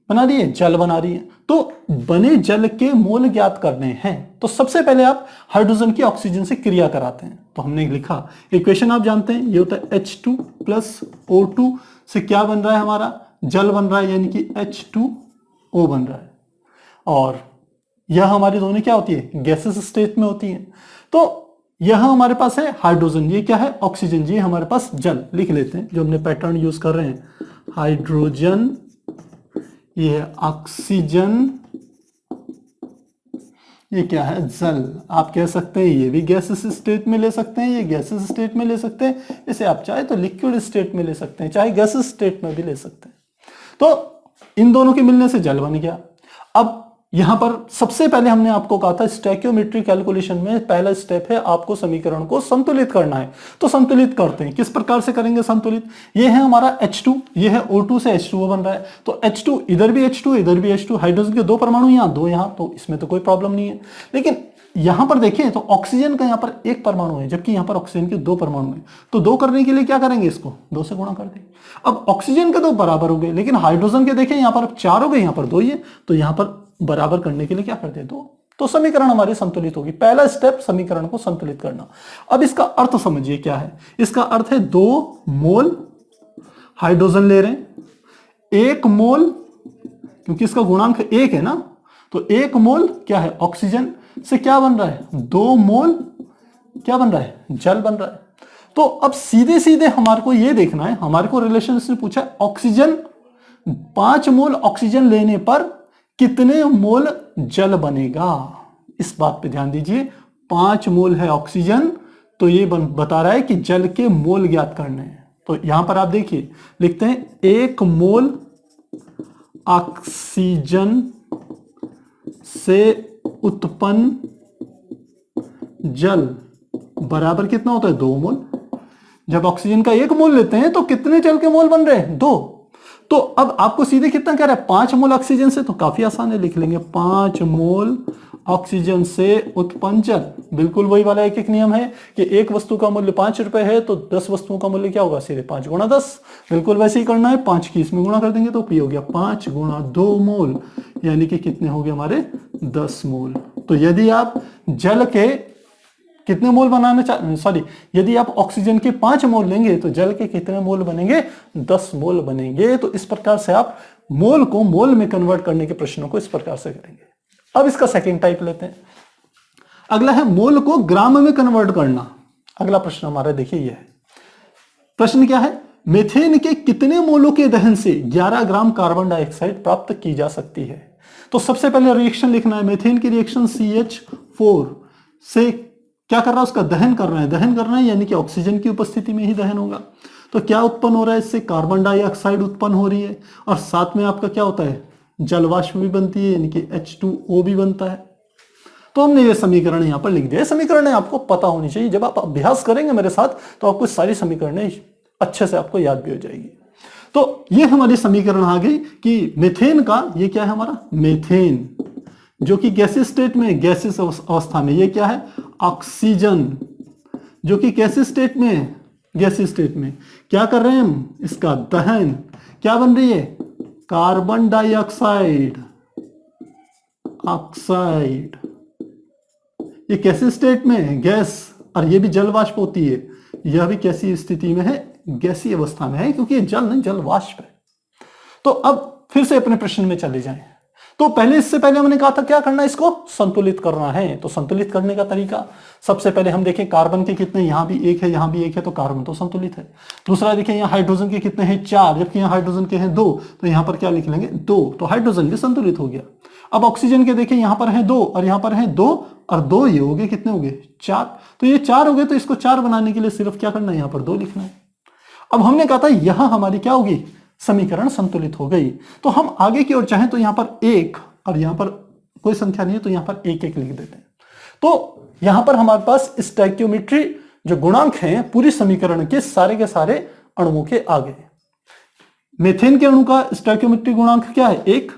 Speaker 1: बना रही है, जल बना रही है। तो बने जल के मोल ज्ञात करने हैं तो सबसे पहले आप हाइड्रोजन की ऑक्सीजन से क्रिया कराते हैं। तो हमने लिखा इक्वेशन आप जानते हैं, ये होता है H2 प्लस O2 से क्या बन रहा है हमारा, जल बन रहा है, यानी कि H2O बन रहा है। और यह हमारी दोनों क्या होती है, गैसेस स्टेट में होती है। तो यह हमारे पास है हाइड्रोजन, ये क्या है ऑक्सीजन, ये हमारे पास जल। लिख लेते हैं जो हमने पैटर्न यूज कर रहे हैं, हाइड्रोजन, ये है ऑक्सीजन, ये क्या है जल। आप कह सकते हैं ये भी गैसेस स्टेट में ले सकते हैं, ये गैसेस स्टेट में ले सकते हैं, इसे आप चाहे तो लिक्विड स्टेट में ले सकते हैं, चाहे गैसेस स्टेट में भी ले सकते हैं। तो इन दोनों के मिलने से जल बन गया। अब यहां पर सबसे पहले हमने आपको कहा था स्टोइकियोमेट्री कैलकुलेशन में पहला स्टेप है आपको समीकरण को संतुलित करना है। तो संतुलित करते हैं, किस प्रकार से करेंगे संतुलित। ये है हमारा H2, ये है O2 से H2O बन रहा है। तो H2 इधर भी H2 इधर भी H2, हाइड्रोजन के 2 परमाणु यहां 2 यहां, तो इसमें तो कोई प्रॉब्लम नहीं है। लेकिन यहां पर देखिए तो ऑक्सीजन का यहां पर 1 परमाणु है, जबकि यहां पर ऑक्सीजन के 2 परमाणु है। तो 2 करने के लिए क्या करेंगे, इसको 2 से गुणा कर देंगे। अब ऑक्सीजन के 2 बराबर हो गए, लेकिन हाइड्रोजन के देखें यहां पर 4 हो गए, यहां पर 2 ही है, तो यहां पर बराबर करने के लिए क्या करते हैं 2। तो समीकरण हमारी संतुलित होगी। पहला स्टेप समीकरण को संतुलित करना। अब इसका अर्थ समझिए क्या है, इसका अर्थ है 2 मोल हाइड्रोजन ले रहे हैं, 1 मोल, क्योंकि इसका गुणांक 1 है ना, तो 1 मोल क्या है ऑक्सीजन से क्या बन रहा है, 2 मोल क्या बन रहा है, जल बन रहा है। तो अब सीधे सीधे हमारे को यह देखना है, हमारे को रिलेशन इसने पूछा ऑक्सीजन 5 मोल ऑक्सीजन लेने पर कितने मोल जल बनेगा। इस बात पे ध्यान दीजिए, 5 मोल है ऑक्सीजन, तो ये बता रहा है कि जल के मोल ज्ञात करने हैं। तो यहां पर आप देखिए लिखते हैं 1 मोल ऑक्सीजन से उत्पन्न जल बराबर कितना होता है 2 मोल। जब ऑक्सीजन का 1 मोल लेते हैं तो कितने जल के मोल बन रहे हैं 2। तो अब आपको सीधे कितना कह रहा है 5 मोल ऑक्सीजन से, तो काफी आसान है, लिख लेंगे 5 मोल ऑक्सीजन से उत्पन्न जल। बिल्कुल वही वाला एक नियम है कि एक वस्तु का मूल्य 5 रुपए है तो 10 वस्तुओं का मूल्य क्या होगा, सीधे 5 गुणा 10। बिल्कुल वैसे ही करना है, 5 की इसमें गुणा कर देंगे तो पी हो गया 5 गुणा 2 मोल, यानी कि कितने हो गए हमारे 10 मोल। तो यदि आप जल के कितने मोल बनाना सॉरी यदि आप ऑक्सीजन के 5 मोल लेंगे तो जल के कितने मोल बनेंगे, 10 मोल बनेंगे। तो इस प्रकार से आप मोल को मोल में कन्वर्ट करने के प्रश्नों को इस प्रकार से करेंगे। अब इसका सेकंड टाइप लेते हैं। अगला है मोल को ग्राम में कन्वर्ट करना। अगला प्रश्न हमारा देखिए यह है, प्रश्न क्या है, मीथेन के कितने मोलों के दहन से 11 ग्राम कार्बन डाइऑक्साइड प्राप्त की जा सकती है। तो सबसे पहले रिएक्शन लिखना है, मीथेन की रिएक्शन CH4 से क्या कर रहा है, उसका दहन कर रहा है, दहन करना है यानी कि ऑक्सीजन की उपस्थिति में ही दहन होगा। तो क्या उत्पन्न हो रहा है, इससे कार्बन डाइऑक्साइड उत्पन्न हो रही है और साथ में आपका क्या होता है, जलवाष्प भी बनती है, यानी कि H2O भी बनता है। तो हमने ये समीकरण यहां पर लिख दिया। समीकरण आपको पता होनी चाहिए, जब आप अभ्यास करेंगे मेरे साथ तो आपको सारी समीकरणें अच्छे से आपको याद भी हो जाएगी। तो ये हमारी समीकरण आ गई कि मीथेन का, ये क्या है हमारा मीथेन, जो कि गैसीय स्टेट में, गैसीय अवस्था में, ये क्या है ऑक्सीजन, जो कि कैसे स्टेट में है, गैसीय स्टेट में। क्या कर रहे हैं हम, इसका दहन, क्या बन रही है, कार्बन डाइऑक्साइड, ऑक्साइड। ये कैसे स्टेट में है, गैस, और ये भी जल वाष्प होती है, यह भी कैसी स्थिति में है, गैसीय अवस्था में है, क्योंकि ये जल नहीं जल वाष्प है। तो अब फिर से अपने प्रश्न में चले जाएं। तो पहले, इससे पहले हमने कहा था क्या करना है, इसको संतुलित करना है। तो संतुलित करने का तरीका, सबसे पहले हम देखें कार्बन के कितने, यहां भी 1 है यहां भी 1 है, तो कार्बन तो संतुलित है। दूसरा देखें यहाँ हाइड्रोजन के कितने हैं 4, जबकि यहाँ हाइड्रोजन के हैं 2, तो यहां पर क्या लिख लेंगे 2, तो हाइड्रोजन भी संतुलित हो गया। अब ऑक्सीजन के देखें यहां पर है 2 और यहां पर है 2 और 2, ये हो गए कितने हो गए 4, तो ये 4 हो गए। तो इसको 4 बनाने के लिए सिर्फ क्या करना है, यहां पर 2 लिखना है। अब हमने कहा था यहां हमारी क्या होगी, समीकरण संतुलित हो गई। तो हम आगे की ओर चाहें तो यहां पर 1 और यहां पर कोई संख्या नहीं है, तो यहां पर 1 लिख देते हैं। तो यहां पर हमारे पास स्टोइकियोमेट्री जो गुणांक हैं पूरी समीकरण के सारे अणुओं के आगे। मीथेन के अणु का स्टोइकियोमेट्री गुणांक क्या है 1,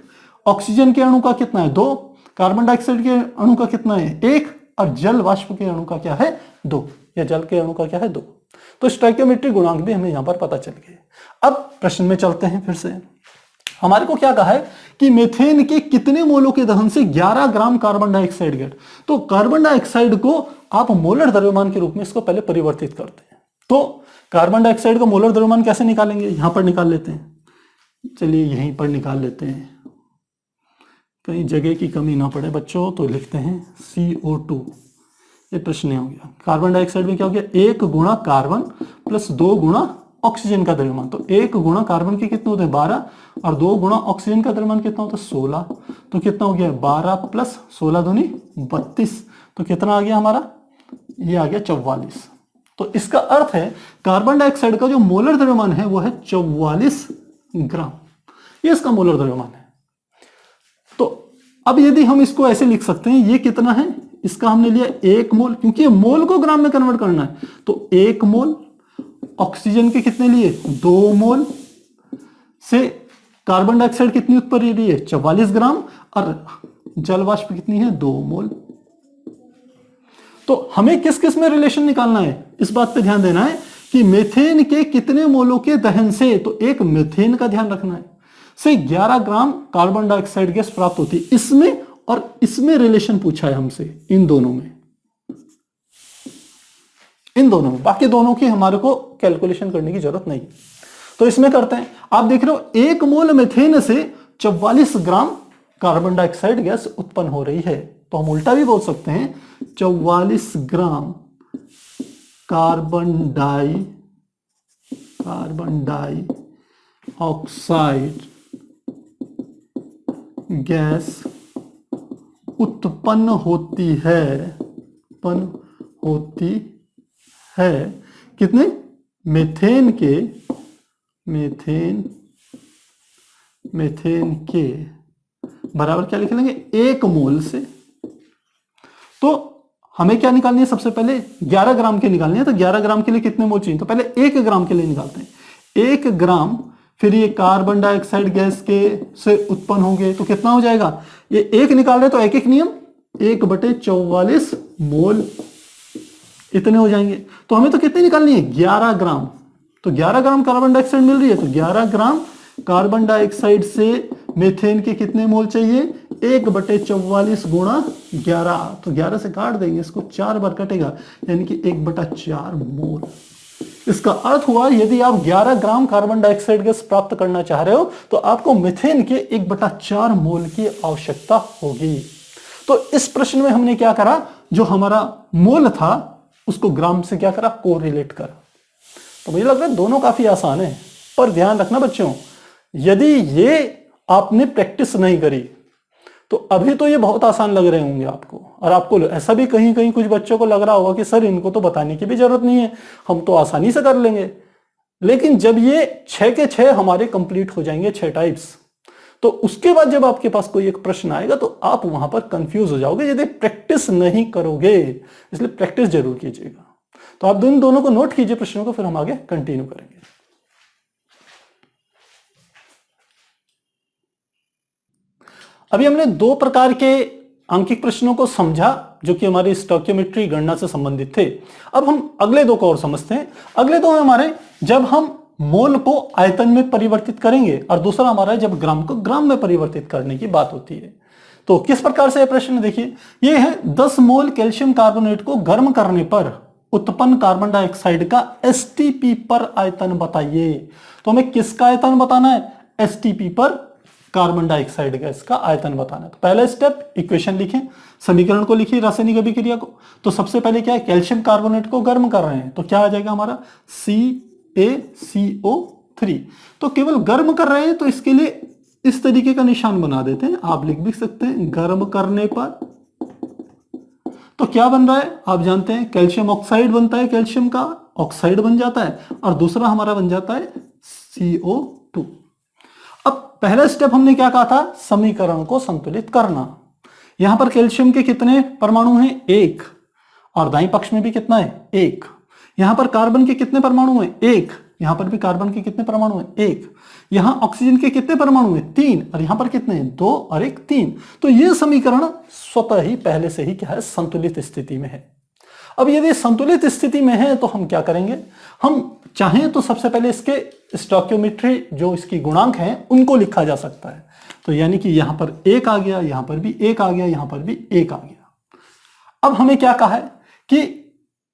Speaker 1: ऑक्सीजन के अणु का कितना है 2, कार्बन डाइऑक्साइड के अणु का कितना है 1 और जल वाष्प के अणु का क्या है 2, या जल के अणु का क्या है 2। तो स्टोइकियोमेट्री गुणांक भी हमें यहां पर पता चल गए। अब प्रश्न में चलते हैं फिर से। हमारे को क्या कहा है कि मीथेन के कितने मोलों के दहन से 11 ग्राम कार्बन डाइऑक्साइड गैस। तो कार्बन डाइऑक्साइड को आप मोलर द्रव्यमान के रूप में इसको पहले परिवर्तित करते हैं। तो कार्बन डाइऑक्साइड का मोलर द्रव्यमान कैसे निकालेंगे, यहां पर निकाल लेते हैं। चलिए यहीं पर निकाल लेते हैं, कहीं जगह की कमी ना पड़े बच्चों। तो लिखते हैं CO2। ये प्रश्न हो गया। कार्बन डाइऑक्साइड में क्या हो गया, 1 गुणा कार्बन प्लस 2 गुणा ऑक्सीजन का द्रव्यमान। तो 1 गुणा कार्बन के कितने होते हैं 12 और 2 गुणा ऑक्सीजन का द्रव्यमान कितना होता है 16। तो कितना हो गया 12 प्लस 16 दूनी 32। तो कितना आ गया हमारा, ये आ गया 44। तो इसका अर्थ है कार्बन डाइऑक्साइड का जो मोलर द्रव्यमान है वो है 44 ग्राम। ये इसका मोलर द्रव्यमान है। तो अब यदि हम इसको ऐसे लिख सकते हैं, ये कितना है, इसका हमने लिया 1 मोल, क्योंकि मोल को ग्राम में कन्वर्ट करना है। तो 1 मोल ऑक्सीजन के कितने लिए 2 मोल से कार्बन डाइऑक्साइड कितनी उत्पत्ति हुई है 44 ग्राम और जल वाष्प कितनी है 2 मोल। तो हमें किस किस में रिलेशन निकालना है, इस बात पे ध्यान देना है कि मीथेन के कितने मोलों के दहन से, तो एक मीथेन का ध्यान रखना है, से 11 ग्राम कार्बन डाइऑक्साइड गैस प्राप्त होती है। इसमें और इसमें रिलेशन पूछा है हमसे, इन दोनों में, इन दोनों में। बाकी दोनों की हमारे को कैलकुलेशन करने की जरूरत नहीं। तो इसमें करते हैं। आप देख रहे हो 1 मोल मीथेन से 44 ग्राम कार्बन डाइऑक्साइड गैस उत्पन्न हो रही है। तो हम उल्टा भी बोल सकते हैं 44 gram carbon dioxide gas उत्पन्न होती है कितने मीथेन के बराबर क्या लिख लेंगे 1 मोल से। तो हमें क्या निकालनी है, सबसे पहले 11 ग्राम के निकालनी है। तो 11 ग्राम के लिए कितने मोल चाहिए, तो पहले 1 ग्राम के लिए निकालते हैं। 1 ग्राम, फिर ये कार्बन डाइऑक्साइड गैस के से उत्पन्न होंगे तो कितना हो जाएगा, ये 1 निकाल रहे तो एक एक नियम 1/44 मोल इतने हो जाएंगे। तो हमें तो कितनी निकालनी है 11 ग्राम। तो 11 ग्राम कार्बन डाइऑक्साइड मिल रही है, तो 11 ग्राम कार्बन डाइऑक्साइड से मीथेन के कितने मोल चाहिए 1/44 गुणा 11। तो 11 से काट देंगे इसको, 4 बार कटेगा, यानी कि 1/4 मोल। इसका अर्थ हुआ यदि आप 11 ग्राम कार्बन डाइऑक्साइड गैस प्राप्त करना चाह रहे हो तो आपको मीथेन के 1/4 मोल की आवश्यकता होगी। तो इस प्रश्न में हमने क्या करा, जो हमारा मोल था उसको ग्राम से क्या करा, कोरिलेट करा। तो मुझे लग रहा है दोनों काफी आसान है। पर ध्यान रखना बच्चों, यदि ये आपने प्रैक्टिस नहीं करी तो अभी तो ये बहुत आसान लग रहे होंगे आपको, और आपको ऐसा भी कहीं कहीं कुछ बच्चों को लग रहा होगा कि सर इनको तो बताने की भी जरूरत नहीं है, हम तो आसानी से कर लेंगे। लेकिन जब ये 6 के 6 हमारे कंप्लीट हो जाएंगे 6 टाइप्स, तो उसके बाद जब आपके पास कोई एक प्रश्न आएगा तो आप वहां पर कंफ्यूज हो जाओगे यदि प्रैक्टिस नहीं करोगे। इसलिए प्रैक्टिस जरूर कीजिएगा। तो आप दोनों को नोट कीजिए प्रश्नों को, फिर हम आगे कंटिन्यू करेंगे। अभी हमने 2 प्रकार के अंकिक प्रश्नों को समझा जो कि हमारी स्टोइकियोमेट्री गणना से संबंधित थे। अब हम अगले 2 को और समझते हैं। अगले 2 हमारे जब हम मोल को आयतन में परिवर्तित करेंगे, और दूसरा हमारा जब ग्राम को ग्राम में परिवर्तित करने की बात होती है। तो किस प्रकार से यह प्रश्न देखिए, यह है 10 मोल कैल्शियम कार्बोनेट को गर्म करने पर उत्पन्न कार्बन डाइऑक्साइड का एसटीपी पर आयतन बताइए। तो हमें किसका आयतन बताना है, एसटीपी पर कार्बन डाइऑक्साइड गैस का आयतन बताना है। तो पहला स्टेप, इक्वेशन लिखें, समीकरण को लिखिए, रासायनिक अभिक्रिया को। तो सबसे पहले क्या है, कैल्शियम कार्बोनेट को गर्म कर रहे हैं, तो क्या आ जाएगा हमारा CaCO3। तो केवल गर्म कर रहे हैं तो इसके लिए इस तरीके का निशान बना देते हैं, आप लिख भी सकते हैं गर्म करने पर। तो क्या बन रहा है, आप जानते हैं कैल्शियम ऑक्साइड बनता है, कैल्शियम का ऑक्साइड बन जाता है, और दूसरा हमारा बन जाता है CO2। अब पहला स्टेप हमने क्या कहा था, समीकरण को संतुलित करना। यहां पर कैल्शियम के कितने परमाणु हैं 1, और दाईं पक्ष में भी कितना है 1। यहां पर कार्बन के कितने परमाणु हैं 1, यहां पर भी कार्बन के कितने परमाणु हैं 1। यहां ऑक्सीजन के कितने परमाणु हैं 3, और यहां पर कितने हैं 2 और 1 3। तो यह समीकरण स्वतः ही पहले से ही क्या है, संतुलित स्थिति में है। अब यदि संतुलित स्थिति में है तो हम क्या करेंगे, हम चाहें तो सबसे पहले इसके स्टोइकियोमेट्री जो इसकी गुणांक हैं उनको लिखा जा सकता है। तो यानी कि यहां पर 1 आ गया, यहां पर भी 1 आ गया, यहां पर भी 1 आ गया। अब हमें क्या कहा है कि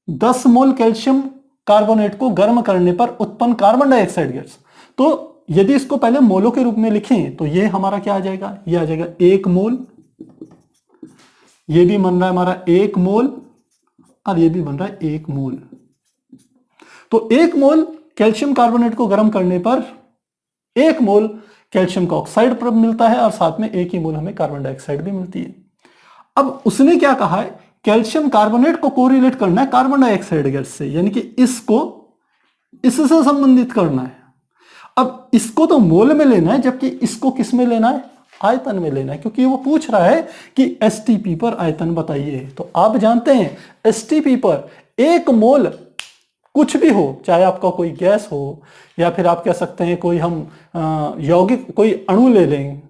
Speaker 1: 10 मोल कैल्शियम कार्बोनेट को गर्म करने पर उत्पन्न कार्बन डाइऑक्साइड गैस। तो यदि इसको पहले मोलों के रूप में लिखें तो ये हमारा क्या आ जाएगा, ये आ जाएगा 1 मोल, ये भी बन रहा है हमारा 1 मोल, और ये भी बन रहा है 1 मोल। तो 1 मोल कैल्शियम कार्बोनेट को गर्म करने पर 1 मोल कैल्शियम का ऑक्साइड मिलता है और साथ में 1 ही मोल हमें कार्बन डाइऑक्साइड भी मिलती है। अब उसने क्या कहा है, कैल्शियम कार्बोनेट को कोरिलेट करना है कार्बन डाइऑक्साइड गैस से, यानी कि इसको इससे संबंधित करना है। अब इसको तो मोल में लेना है, जबकि इसको किस में लेना है, आयतन में लेना है, क्योंकि वो पूछ रहा है कि एसटीपी पर आयतन बताइए। तो आप जानते हैं एसटीपी पर 1 मोल कुछ भी हो, चाहे आपका कोई गैस हो या फिर आप कह सकते हैं कोई हम यौगिक कोई अणु ले लें,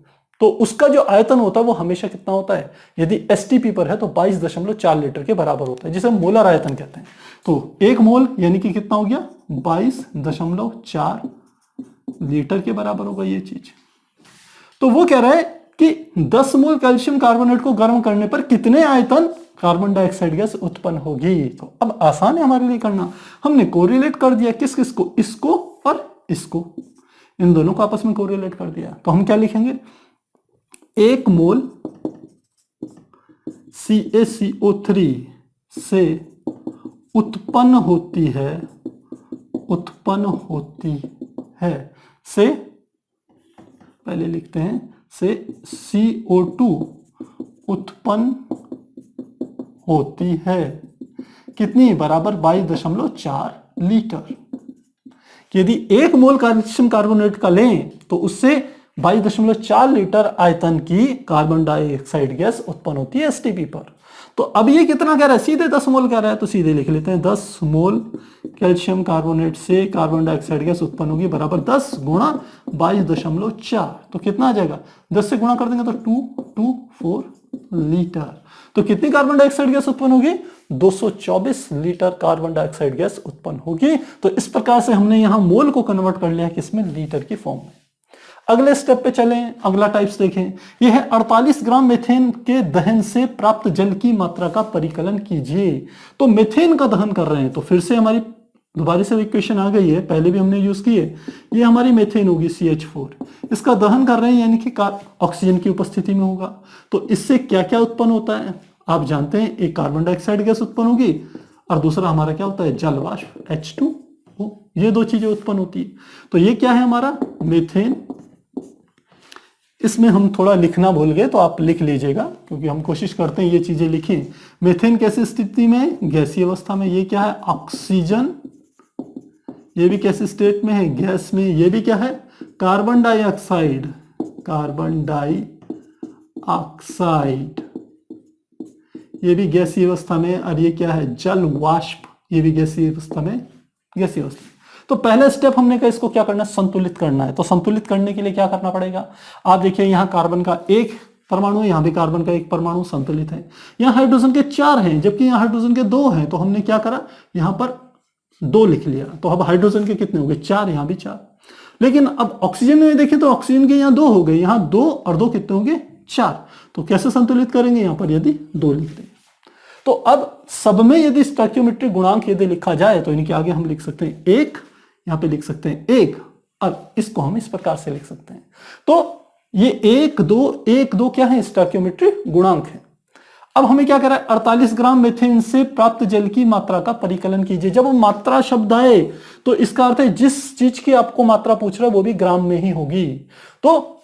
Speaker 1: तो उसका जो आयतन होता है वो हमेशा कितना होता है, यदि एसटीपी पर है तो 22.4 लीटर के बराबर होता है, जिसे मोलर आयतन कहते हैं। तो 1 मोल यानी कि कितना हो गया, 22.4 लीटर के बराबर होगा ये चीज। तो वो कह रहा है कि 10 मोल कैल्शियम कार्बोनेट को गर्म करने पर कितने आयतन कार्बन डाइऑक्साइड गैस उत्पन्न होगी। तो अब आसान है हमारे लिए करना, हमने कोरिलेट कर दिया किस किस को, इसको और इसको, इन दोनों को आपस में कोरिलेट कर दिया। तो हम क्या लिखेंगे, 1 मोल CaCO3 से उत्पन्न होती है से, पहले लिखते हैं, से CO2 उत्पन्न होती है कितनी, बराबर 22.4 लीटर। यदि 1 मोल कैल्शियम कार्बोनेट का लें तो उससे 22.4 लीटर आयतन की कार्बन डाइऑक्साइड गैस उत्पन्न होती है एसटीपी पर। तो अब ये कितना कह रहा है, सीधे 10 मोल कह रहा है, तो सीधे लिख लेते हैं 10 मोल कैल्शियम कार्बोनेट से कार्बन डाइऑक्साइड गैस उत्पन्न होगी बराबर 10 गुणा 22.4। तो कितना आ जाएगा, 10 से गुणा कर देंगे तो 224 लीटर। तो कितनी कार्बन डाइऑक्साइड गैस उत्पन्न होगी, 224 लीटर कार्बन डाइऑक्साइड गैस उत्पन्न होगी। तो इस प्रकार से हमने यहां मोल को कन्वर्ट कर लिया किसमें, लीटर की फॉर्म में। अगले स्टेप पे चलें, अगला टाइप्स देखें, यह है 48 ग्राम मीथेन के दहन से प्राप्त जल की मात्रा का परिकलन कीजिए। तो मीथेन का दहन कर रहे हैं, तो फिर से हमारी दोबारा से इक्वेशन आ गई है, पहले भी हमने यूज की है। ये हमारी मीथेन होगी CH4, इसका दहन कर रहे हैं यानी कि ऑक्सीजन की उपस्थिति में होगा। तो इससे क्या क्या उत्पन्न होता है आप जानते हैं, एक कार्बन डाइऑक्साइड गैस उत्पन्न होगी और दूसरा हमारा क्या होता है, जल वाष्प H2O। ये दो चीजें उत्पन्न होती है। तो ये क्या है हमारा मीथेन। इसमें हम थोड़ा लिखना भूल गए तो आप लिख लीजिएगा, क्योंकि हम कोशिश करते हैं ये चीजें लिखें। मीथेन कैसी स्थिति में, गैसीय अवस्था में। ये क्या है, ऑक्सीजन। ये भी कैसे स्टेट में है, गैस में। ये भी क्या है, कार्बन डाइऑक्साइड, कार्बन डाइऑक्साइड, ये भी गैसीय अवस्था में। और ये क्या है, जल वाष्प, ये भी गैसीय अवस्था में, गैसीय अवस्था। तो पहला स्टेप हमने कहा इसको क्या करना है, संतुलित करना है। तो संतुलित करने के लिए क्या करना पड़ेगा, आप देखिए यहां कार्बन का 1 परमाणु है, यहां भी कार्बन का 1 परमाणु संतुलित है। यहां हाइड्रोजन के 4 हैं, जबकि यहां हाइड्रोजन के 2 हैं। तो हमने क्या करा, यहां पर 2 लिख लिया। तो अब हाइड्रोजन के कितने हो गए, 4, यहां भी 4। लेकिन अब ऑक्सीजन में देखें तो ऑक्सीजन के यहाँ 2 हो गए, यहां 2 और 2 कितने हो गए, 4। तो कैसे संतुलित करेंगे, यहां पर यदि 2 लिख दें। तो अब सब में यदि स्टोइकियोमेट्रिक गुणांक यदि लिखा जाए तो इनके आगे हम लिख सकते हैं 1, यहां पे लिख सकते हैं 1, और इसको हम इस प्रकार से लिख सकते हैं। तो ये 1 2 क्या है, स्टोइकियोमेट्रिक गुणांक है। अब हमें क्या करा है, 48 ग्राम मीथेन से प्राप्त जल की मात्रा का परिकलन कीजिए। जब मात्रा शब्द आए तो इसका अर्थ है जिस चीज की आपको मात्रा पूछ रहा है वो भी ग्राम में ही होगी। तो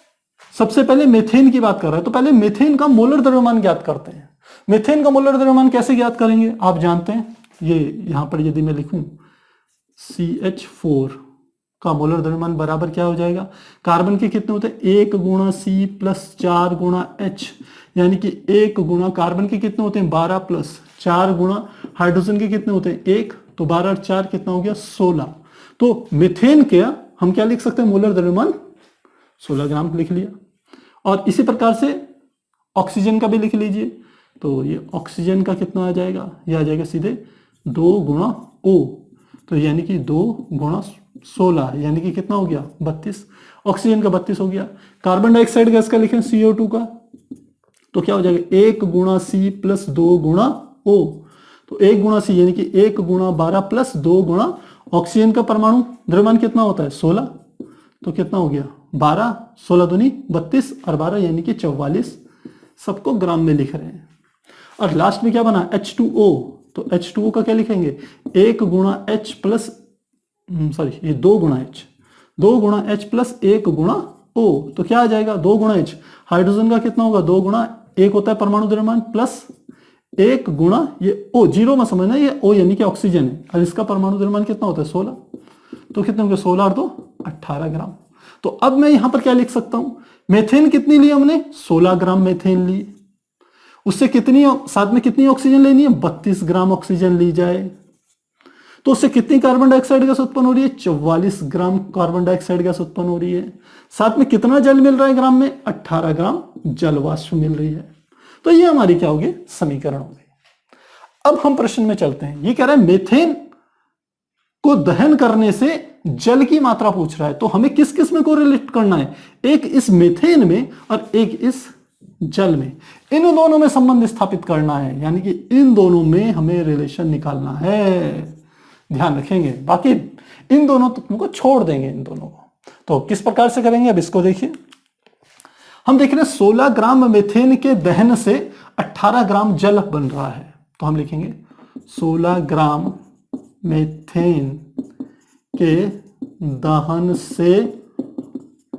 Speaker 1: सबसे पहले मीथेन की बात कर रहा है, तो पहले मीथेन का मोलर द्रव्यमान ज्ञात करते हैं। मीथेन का मोलर द्रव्यमान कैसे ज्ञात करेंगे, आप जानते हैं, ये यहां पर यदि मैं लिखूं CH4 का मोलर द्रव्यमान बराबर क्या हो जाएगा, कार्बन के कितने होते हैं, 1 गुणा C प्लस 4 गुणा H, यानी कि 1 गुणा कार्बन के कितने होते हैं 12 प्लस 4 गुणा हाइड्रोजन के कितने होते हैं 1, तो 12 और 4 कितना हो गया 16। तो मीथेन के हम क्या लिख सकते हैं, मोलर द्रव्यमान 16 ग्राम लिख लिया। और इसी प्रकार से ऑक्सीजन का भी लिख लीजिए, तो ये ऑक्सीजन का कितना आ जाएगा, ये आ जाएगा सीधे 2 गुणा O, तो यानी कि 2 गुणा 16 यानी कि कितना हो गया 32, ऑक्सीजन का 32 हो गया। कार्बन डाइऑक्साइड गैस का लिखें CO2 का, तो क्या हो जाएगा 1 गुणा C प्लस 2 गुणा O, तो 1 गुणा C यानी कि 1 गुणा 12 प्लस 2 गुणा ऑक्सीजन का परमाणु द्रव्यमान कितना होता है 16, तो कितना हो गया 12, 16 दूनी 32 और 12 यानी कि 44, सबको ग्राम में लिख रहे हैं। और लास्ट में क्या बना H2O, तो H2O का क्या लिखेंगे 1 गुणा H प्लस सॉरी ये 2 गुणा H, 2 गुणा H प्लस 1 गुणा O, तो क्या आ जाएगा 2 गुणा H, हाइड्रोजन का कितना होगा 2 गुणा 1 होता है परमाणु द्रव्यमान प्लस 1 गुणा ये O, जीरो में समझना ये O यानी कि ऑक्सीजन है, और इसका परमाणु द्रव्यमान कितना होता है 16, तो कितने होंगे 16 और 2 18 ग्राम। तो अब मैं यहां पर क्या लिख सकता हूं, मेथेन कितनी ली हमने 16 ग्राम मेथेन ली, उससे कितनी साथ में कितनी ऑक्सीजन लेनी है 32 ग्राम ऑक्सीजन ली जाए, तो उससे कितनी कार्बन डाइऑक्साइड गैस उत्पन्न हो रही है 44 ग्राम कार्बन डाइऑक्साइड गैस उत्पन्न हो रही है, साथ में कितना जल मिल रहा है ग्राम में 18 ग्राम जल वाष्प मिल रही है। तो ये हमारी क्या होगी समीकरण हो गई। अब हम प्रश्न में चलते हैं, ये कह रहा है मेथेन को दहन करने से जल की मात्रा पूछ रहा है, तो हमें किस किस में को रिलेट करना है, एक इस मेथेन में और एक इस जल में, इन दोनों में संबंध स्थापित करना है, यानी कि इन दोनों में हमें रिलेशन निकालना है, ध्यान रखेंगे, बाकी इन दोनों तत्वों को छोड़ देंगे इन दोनों को। तो किस प्रकार से करेंगे अब इसको देखिए, हम देख रहे हैं 16 ग्राम मेथेन के दहन से 18 ग्राम जल बन रहा है, तो हम लिखेंगे 16 ग्राम मेथेन के दहन से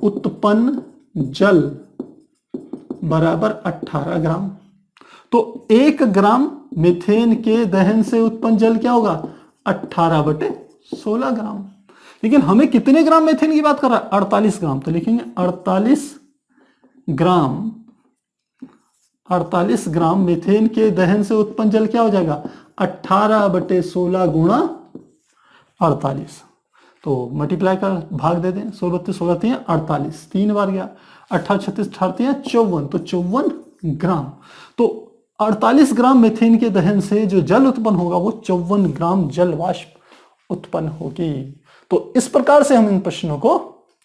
Speaker 1: उत्पन्न जल बराबर 18 ग्राम, तो 1 ग्राम मेथेन के दहन से उत्पन्न जल क्या होगा 18/16 ग्राम, लेकिन हमें कितने ग्राम मेथेन की बात कर रहा है 48 ग्राम, तो लिखेंगे 48 ग्राम मेथेन के दहन से उत्पन्न जल क्या हो जाएगा 18/16 गुणा 48, तो मल्टीप्लाई कर भाग दे दें, 16 16 48, 3 बार गया, 18 36 18 54, तो 54 ग्राम, तो 48 ग्राम मेथेन के दहन से जो जल उत्पन्न होगा वो 54 ग्राम जल वाष्प उत्पन्न होगी। तो इस प्रकार से हम इन प्रश्नों को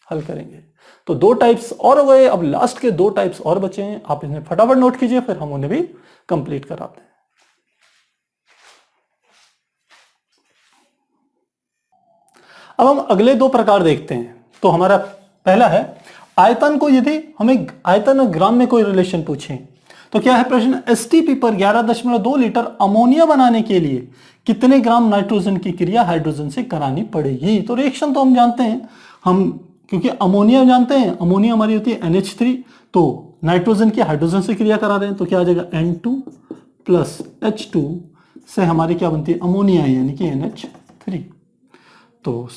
Speaker 1: हल करेंगे। तो 2 टाइप्स और हो गए, अब लास्ट के 2 टाइप्स और बचे हैं, आप इन्हें फटाफट नोट कीजिए, फिर हम उन्हें भी कंप्लीट कराते हैं। अब हम अगले 2 प्रकार देखते हैं। तो हमारा पहला है आयतन को, यदि हमें आयतन और ग्राम में कोई रिलेशन पूछे तो क्या है प्रश्न, एसटीपी पर 11.2 लीटर अमोनिया बनाने के लिए कितने ग्राम नाइट्रोजन की क्रिया हाइड्रोजन से करानी पड़ेगी। तो रिएक्शन तो हम जानते हैं, हम क्योंकि अमोनिया जानते हैं, अमोनिया हमारी होती है NH3, तो नाइट्रोजन की हाइड्रोजन से क्रिया करा रहे हैं, तो क्या आ जाएगा N2 प्लस H2 से हमारी क्या बनती है अमोनिया यानी कि NH3। तो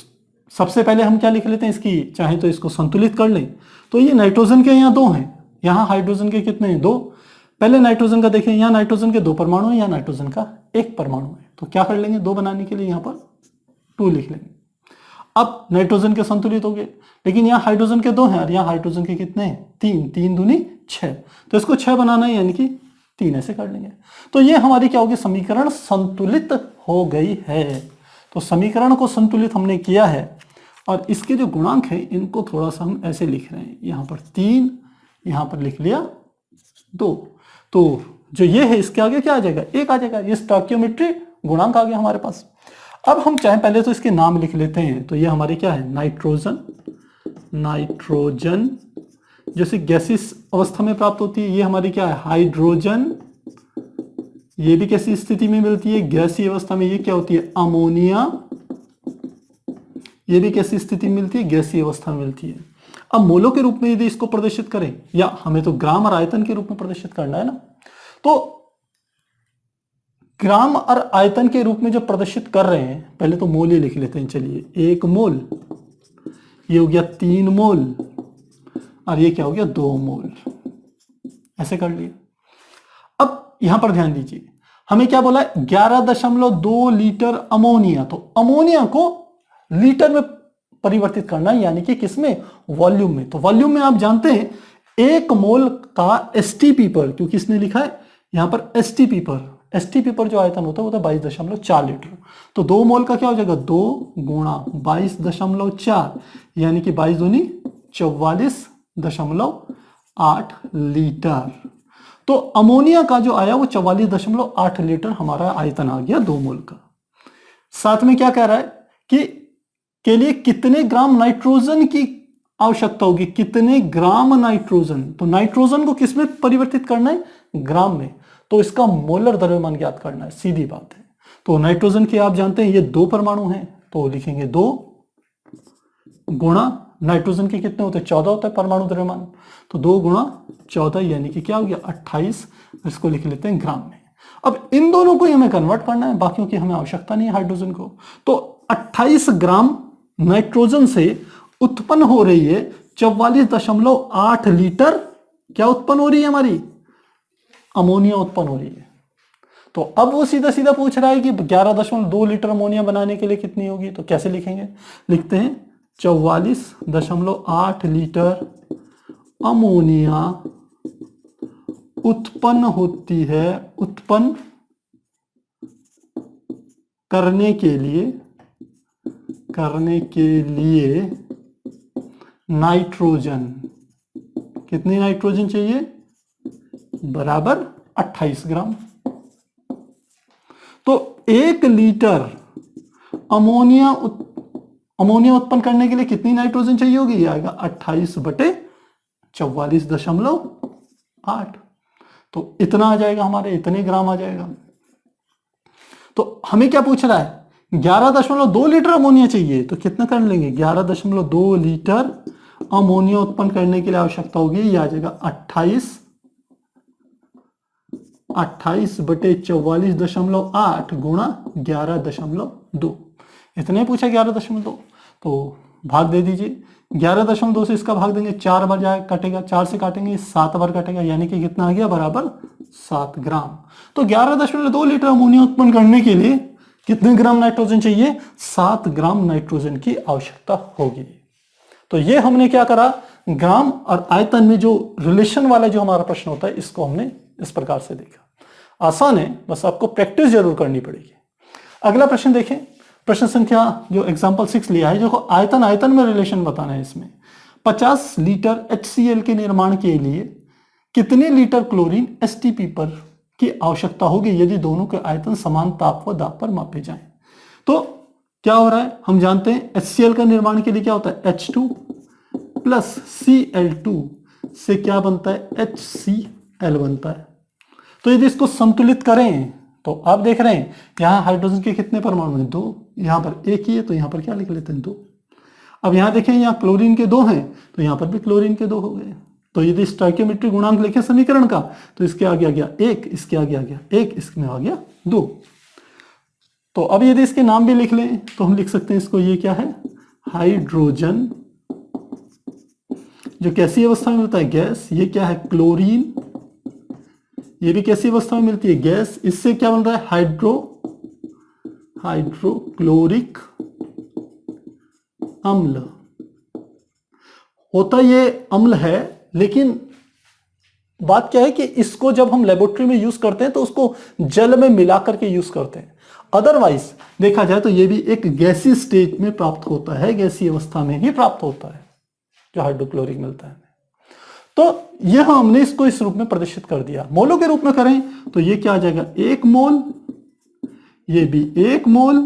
Speaker 1: सबसे पहले हम क्या लिख लेते हैं इसकी, चाहे तो इसको संतुलित कर लें, तो ये नाइट्रोजन के यहाँ 2 हैं, यहाँ हाइड्रोजन के कितने हैं 2, पहले नाइट्रोजन का देखें, यहाँ नाइट्रोजन के 2 परमाणु हैं, यहाँ नाइट्रोजन का 1 परमाणु है, तो क्या कर लेंगे 2 बनाने के लिए यहाँ पर 2 लिख लेंगे। अब नाइट्रोजन के संतुलित हो गए, लेकिन यहाँ हाइड्रोजन के 2 हैं और यहाँ हाइड्रोजन के कितने हैं 3, 3 दूनी 6, तो इसको 6 बनाना है यानी कि 3 ऐसे कर लेंगे। तो ये हमारी क्या होगी समीकरण संतुलित हो गई है। तो समीकरण को संतुलित हमने किया है, और इसके जो गुणांक है इनको थोड़ा सा हम ऐसे लिख रहे हैं, यहाँ पर 3, यहाँ पर लिख लिया 2, तो जो ये है इसके आगे क्या आ जाएगा 1 आ जाएगा, ये स्टोइकियोमेट्री गुणांक आ गया हमारे पास। अब हम चाहे पहले तो इसके नाम लिख लेते हैं, तो ये हमारी क्या है नाइट्रोजन, नाइट्रोजन जैसे गैसीय अवस्था में प्राप्त होती है, ये हमारी क्या है हाइड्रोजन, ये भी कैसी स्थिति में मिलती है गैसीय अवस्था में, ये क्या होती है अमोनिया, ये भी कैसी स्थिति में मिलती है गैसीय अवस्था में मिलती है। अब मोलों के रूप में यदि इसको प्रदर्शित करें, या हमें तो ग्राम और आयतन के रूप में प्रदर्शित करना है ना, तो ग्राम और आयतन के रूप में जो प्रदर्शित कर रहे हैं, पहले तो मोल ही लिख लेते हैं, चलिए 1 मोल, ये हो गया 3 मोल, और ये क्या हो गया 2 मोल, ऐसे कर लिए। अब यहां पर ध्यान दीजिए, हमें क्या बोला है 11.2 लीटर अमोनिया, तो अमोनिया को लीटर में परिवर्तित करना है, यानी कि किसमें वॉल्यूम में। तो वॉल्यूम में आप जानते हैं 1 मोल का एसटीपी पर, क्योंकि इसने लिखा है यहां पर एसटीपी पर जो आयतन होता है वो था 22.4 लीटर। तो 2 मोल का क्या हो जाएगा, 2 गुणा 22.4 यानी कि 22 दूनी 44.8 लीटर। तो अमोनिया का जो आया वो 44.8 लीटर हमारा आयतन आ गया 2 मोल का। साथ में क्या कह रहा है कि के लिए कितने ग्राम नाइट्रोजन की आवश्यकता होगी, कितने ग्राम नाइट्रोजन। तो नाइट्रोजन को किस में परिवर्तित करना है, ग्राम में। तो इसका मोलर द्रव्यमान ज्ञात करना है, सीधी बात है। तो नाइट्रोजन के आप जानते हैं ये 2 परमाणु हैं, तो लिखेंगे 2 गुणा नाइट्रोजन के कितने होते हैं, 14 होता है परमाणु द्रव्यमान। तो 2 गुणा 14 यानी कि क्या हो गया 28। इसको लिख लेते हैं ग्राम में। अब इन दोनों को हमें कन्वर्ट करना है, बाकियों की हमें आवश्यकता नहीं है हाइड्रोजन को। तो 28 ग्राम नाइट्रोजन से उत्पन्न हो रही है 44.8 लीटर क्या उत्पन्न हो रही है, हमारी अमोनिया उत्पन्न हो रही है। तो अब वो सीधा सीधा पूछ रहा है कि 11.2 लीटर अमोनिया बनाने के लिए कितनी होगी। तो कैसे लिखेंगे, लिखते हैं 44.8 लीटर अमोनिया उत्पन्न होती है, उत्पन्न करने के लिए नाइट्रोजन, कितनी नाइट्रोजन चाहिए, बराबर 28 ग्राम। तो 1 लीटर अमोनिया उत्पन्न करने के लिए कितनी नाइट्रोजन चाहिए होगी, ये आएगा 28/44.8। तो इतना आ जाएगा हमारे, इतने ग्राम आ जाएगा। तो हमें क्या पूछ रहा है, 11.2 लीटर अमोनिया चाहिए। तो कितना कर लेंगे, 11.2 लीटर अमोनिया उत्पन्न करने के लिए आवश्यकता होगी, ये आ जाएगा 28/44.8 गुणा 11.2। इतने पूछा 11.2, तो भाग दे दीजिए। 11.2 से इसका भाग देंगे, 4 बार जाए कटेगा, 4 से काटेंगे 7 बार कटेगा, यानी कि कितना आ गया, बराबर 7 ग्राम। तो 11.2 लीटर अमोनिया उत्पन्न करने के लिए कितने ग्राम नाइट्रोजन चाहिए, 7 ग्राम नाइट्रोजन की आवश्यकता होगी। तो ये हमने क्या करा, ग्राम और आयतन में जो रिलेशन वाला जो हमारा प्रश्न होता है इसको हमने इस प्रकार से देखा। आसान है, बस आपको प्रैक्टिस जरूर करनी पड़ेगी। अगला प्रश्न देखें, प्रश्न संख्या जो एग्जांपल 6 लिया है, जो आयतन में रिलेशन बताना है। इसमें 50 लीटर HCl के निर्माण के लिए कितने लीटर क्लोरीन STP पर की आवश्यकता होगी यदि दोनों के आयतन समान ताप व दाब पर मापे जाएं। तो क्या हो रहा है, हम जानते हैं HCl का निर्माण के लिए क्या होता है, H2 प्लस Cl2 से क्या बनता है, HCl बनता है। तो यदि इसको संतुलित करें तो आप देख रहे हैं यहां हाइड्रोजन के कितने परमाणु हैं, 2, यहां पर एक ही है, तो यहां पर क्या लिख लेते हैं, 2। अब यहां देखें यहां क्लोरीन के 2 हैं, तो यहां पर भी क्लोरीन के 2 हो गए। तो यदि स्टोइकियोमेट्रिक गुणांक लिखें समीकरण का, तो इसके आगे आ गया 1, इसके आगे आ गया 1, इसमें आ गया 2। तो अब यदि इसके नाम भी लिख लें तो हम लिख सकते हैं इसको, ये क्या है, हाइड्रोजन, जो कैसी अवस्था में मिलता है, गैस। ये क्या है, क्लोरीन, ये भी कैसी अवस्था में मिलती है, गैस। इससे क्या बन रहा है, हाइड्रोक्लोरिक अम्ल। होता ये अम्ल है, लेकिन बात क्या है कि इसको जब हम लेबोरेटरी में यूज करते हैं तो उसको जल में मिलाकर के यूज करते हैं। अदरवाइज देखा जाए तो ये भी एक गैसी स्टेज में प्राप्त होता है, गैसी अवस्था में ही प्राप्त होता है जो हाइड्रोक्लोरिक मिलता है। तो यह हमने इसको इस रूप में प्रदर्शित कर दिया। मोलों के रूप में करें तो ये क्या आ जाएगा, 1 मोल, ये भी 1 मोल,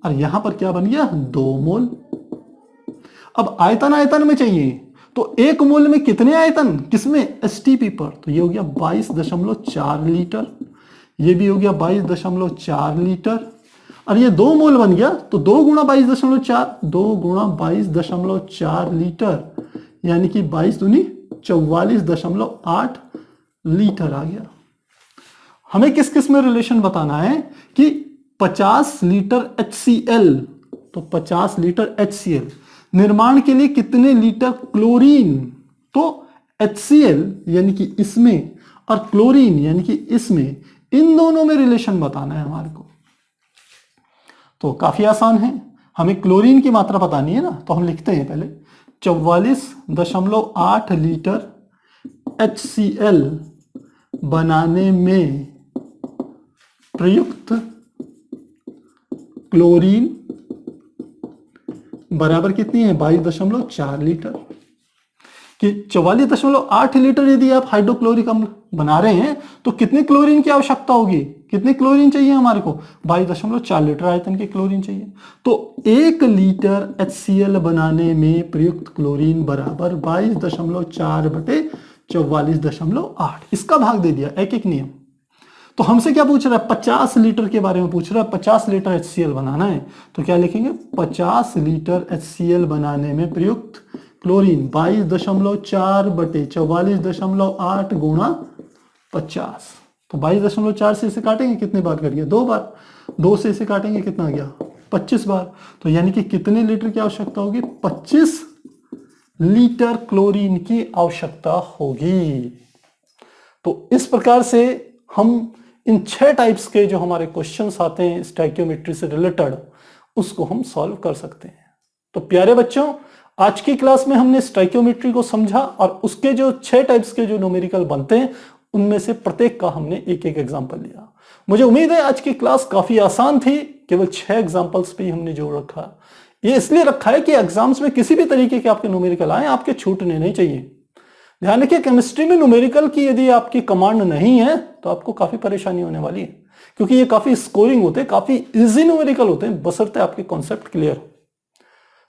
Speaker 1: और यहां पर क्या बन गया, 2 मोल। अब आयतन में चाहिए, तो 1 मोल में कितने आयतन, किसमें, STP पर। तो ये हो गया 22.4 लीटर, ये भी हो गया 22.4 लीटर, और ये 2 मोल बन गया, तो 2 गुणा 22.4, 2 गुणा 22.4 लीटर, यानी कि 22 दूनी 44.8 लीटर आ गया। हमें किस किस में रिलेशन बताना है कि 50 लीटर HCl, तो 50 लीटर HCl निर्माण के लिए कितने लीटर क्लोरीन। तो HCl यानी कि इसमें, और क्लोरीन यानी कि इसमें, इन दोनों में रिलेशन बताना है हमारे को। तो काफी आसान है, हमें क्लोरीन की मात्रा बतानी है ना, तो हम लिखते हैं पहले 44.8 लीटर HCl बनाने में प्रयुक्त क्लोरीन बराबर कितनी है? 22.4 लीटर। कि 44.8 लीटर यदि आप हाइड्रोक्लोरिक अम्ल बना रहे हैं तो कितने क्लोरीन की आवश्यकता होगी? कितने क्लोरीन चाहिए हमारे को? 22.4 लीटर आयतन के क्लोरीन चाहिए। तो 1 लीटर HCl बनाने में प्रयुक्त क्लोरीन बराबर 22.4 बटे 44.8। इसका भाग दे दिया, एक एक नियम। तो हमसे क्या पूछ रहा है? 50 लीटर के बारे में पूछ रहा है। 50 लीटर HCl बनाना है तो क्या लिखेंगे? 50 लीटर HCl बनाने में प्रयुक्त क्लोरीन 22.4 बटे 44.8 गुणा 50। तो 22.4 से इसे काटेंगे, कितने बार करिए? 2 बार। 2 से इसे काटेंगे, कितना आ गया? 25 बार। तो यानी कि कितने लीटर की आवश्यकता होगी? 25 लीटर क्लोरीन की आवश्यकता होगी। तो इस प्रकार से हम इन 6 टाइप्स के जो हमारे क्वेश्चंस आते हैं स्टोइकियोमेट्री से रिलेटेड, उसको हम सॉल्व कर सकते हैं। तो प्यारे बच्चों, आज की क्लास में हमने स्टोइकियोमेट्री को समझा और उसके जो 6 टाइप्स के जो न्यूमेरिकल बनते हैं उनमें से प्रत्येक का हमने एक एक एग्जाम्पल लिया। मुझे उम्मीद है आज की क्लास काफी आसान थी। केवल 6 एग्जाम्पल्स पे ही हमने जोड़ रखा। ये इसलिए रखा है कि एग्जाम्स में किसी भी तरीके के आपके न्यूमेरिकल आए, आपके छूटने नहीं चाहिए। ध्यान रखिए, केमिस्ट्री में न्यूमेरिकल की यदि आपकी कमांड नहीं है तो आपको काफी परेशानी होने वाली है, क्योंकि ये काफी स्कोरिंग होते हैं, काफी इजी न्यूमेरिकल होते हैं, बशर्ते आपके कॉन्सेप्ट क्लियर हो।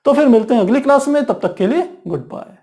Speaker 1: तो फिर मिलते हैं अगली क्लास में, तब तक के लिए गुड बाय।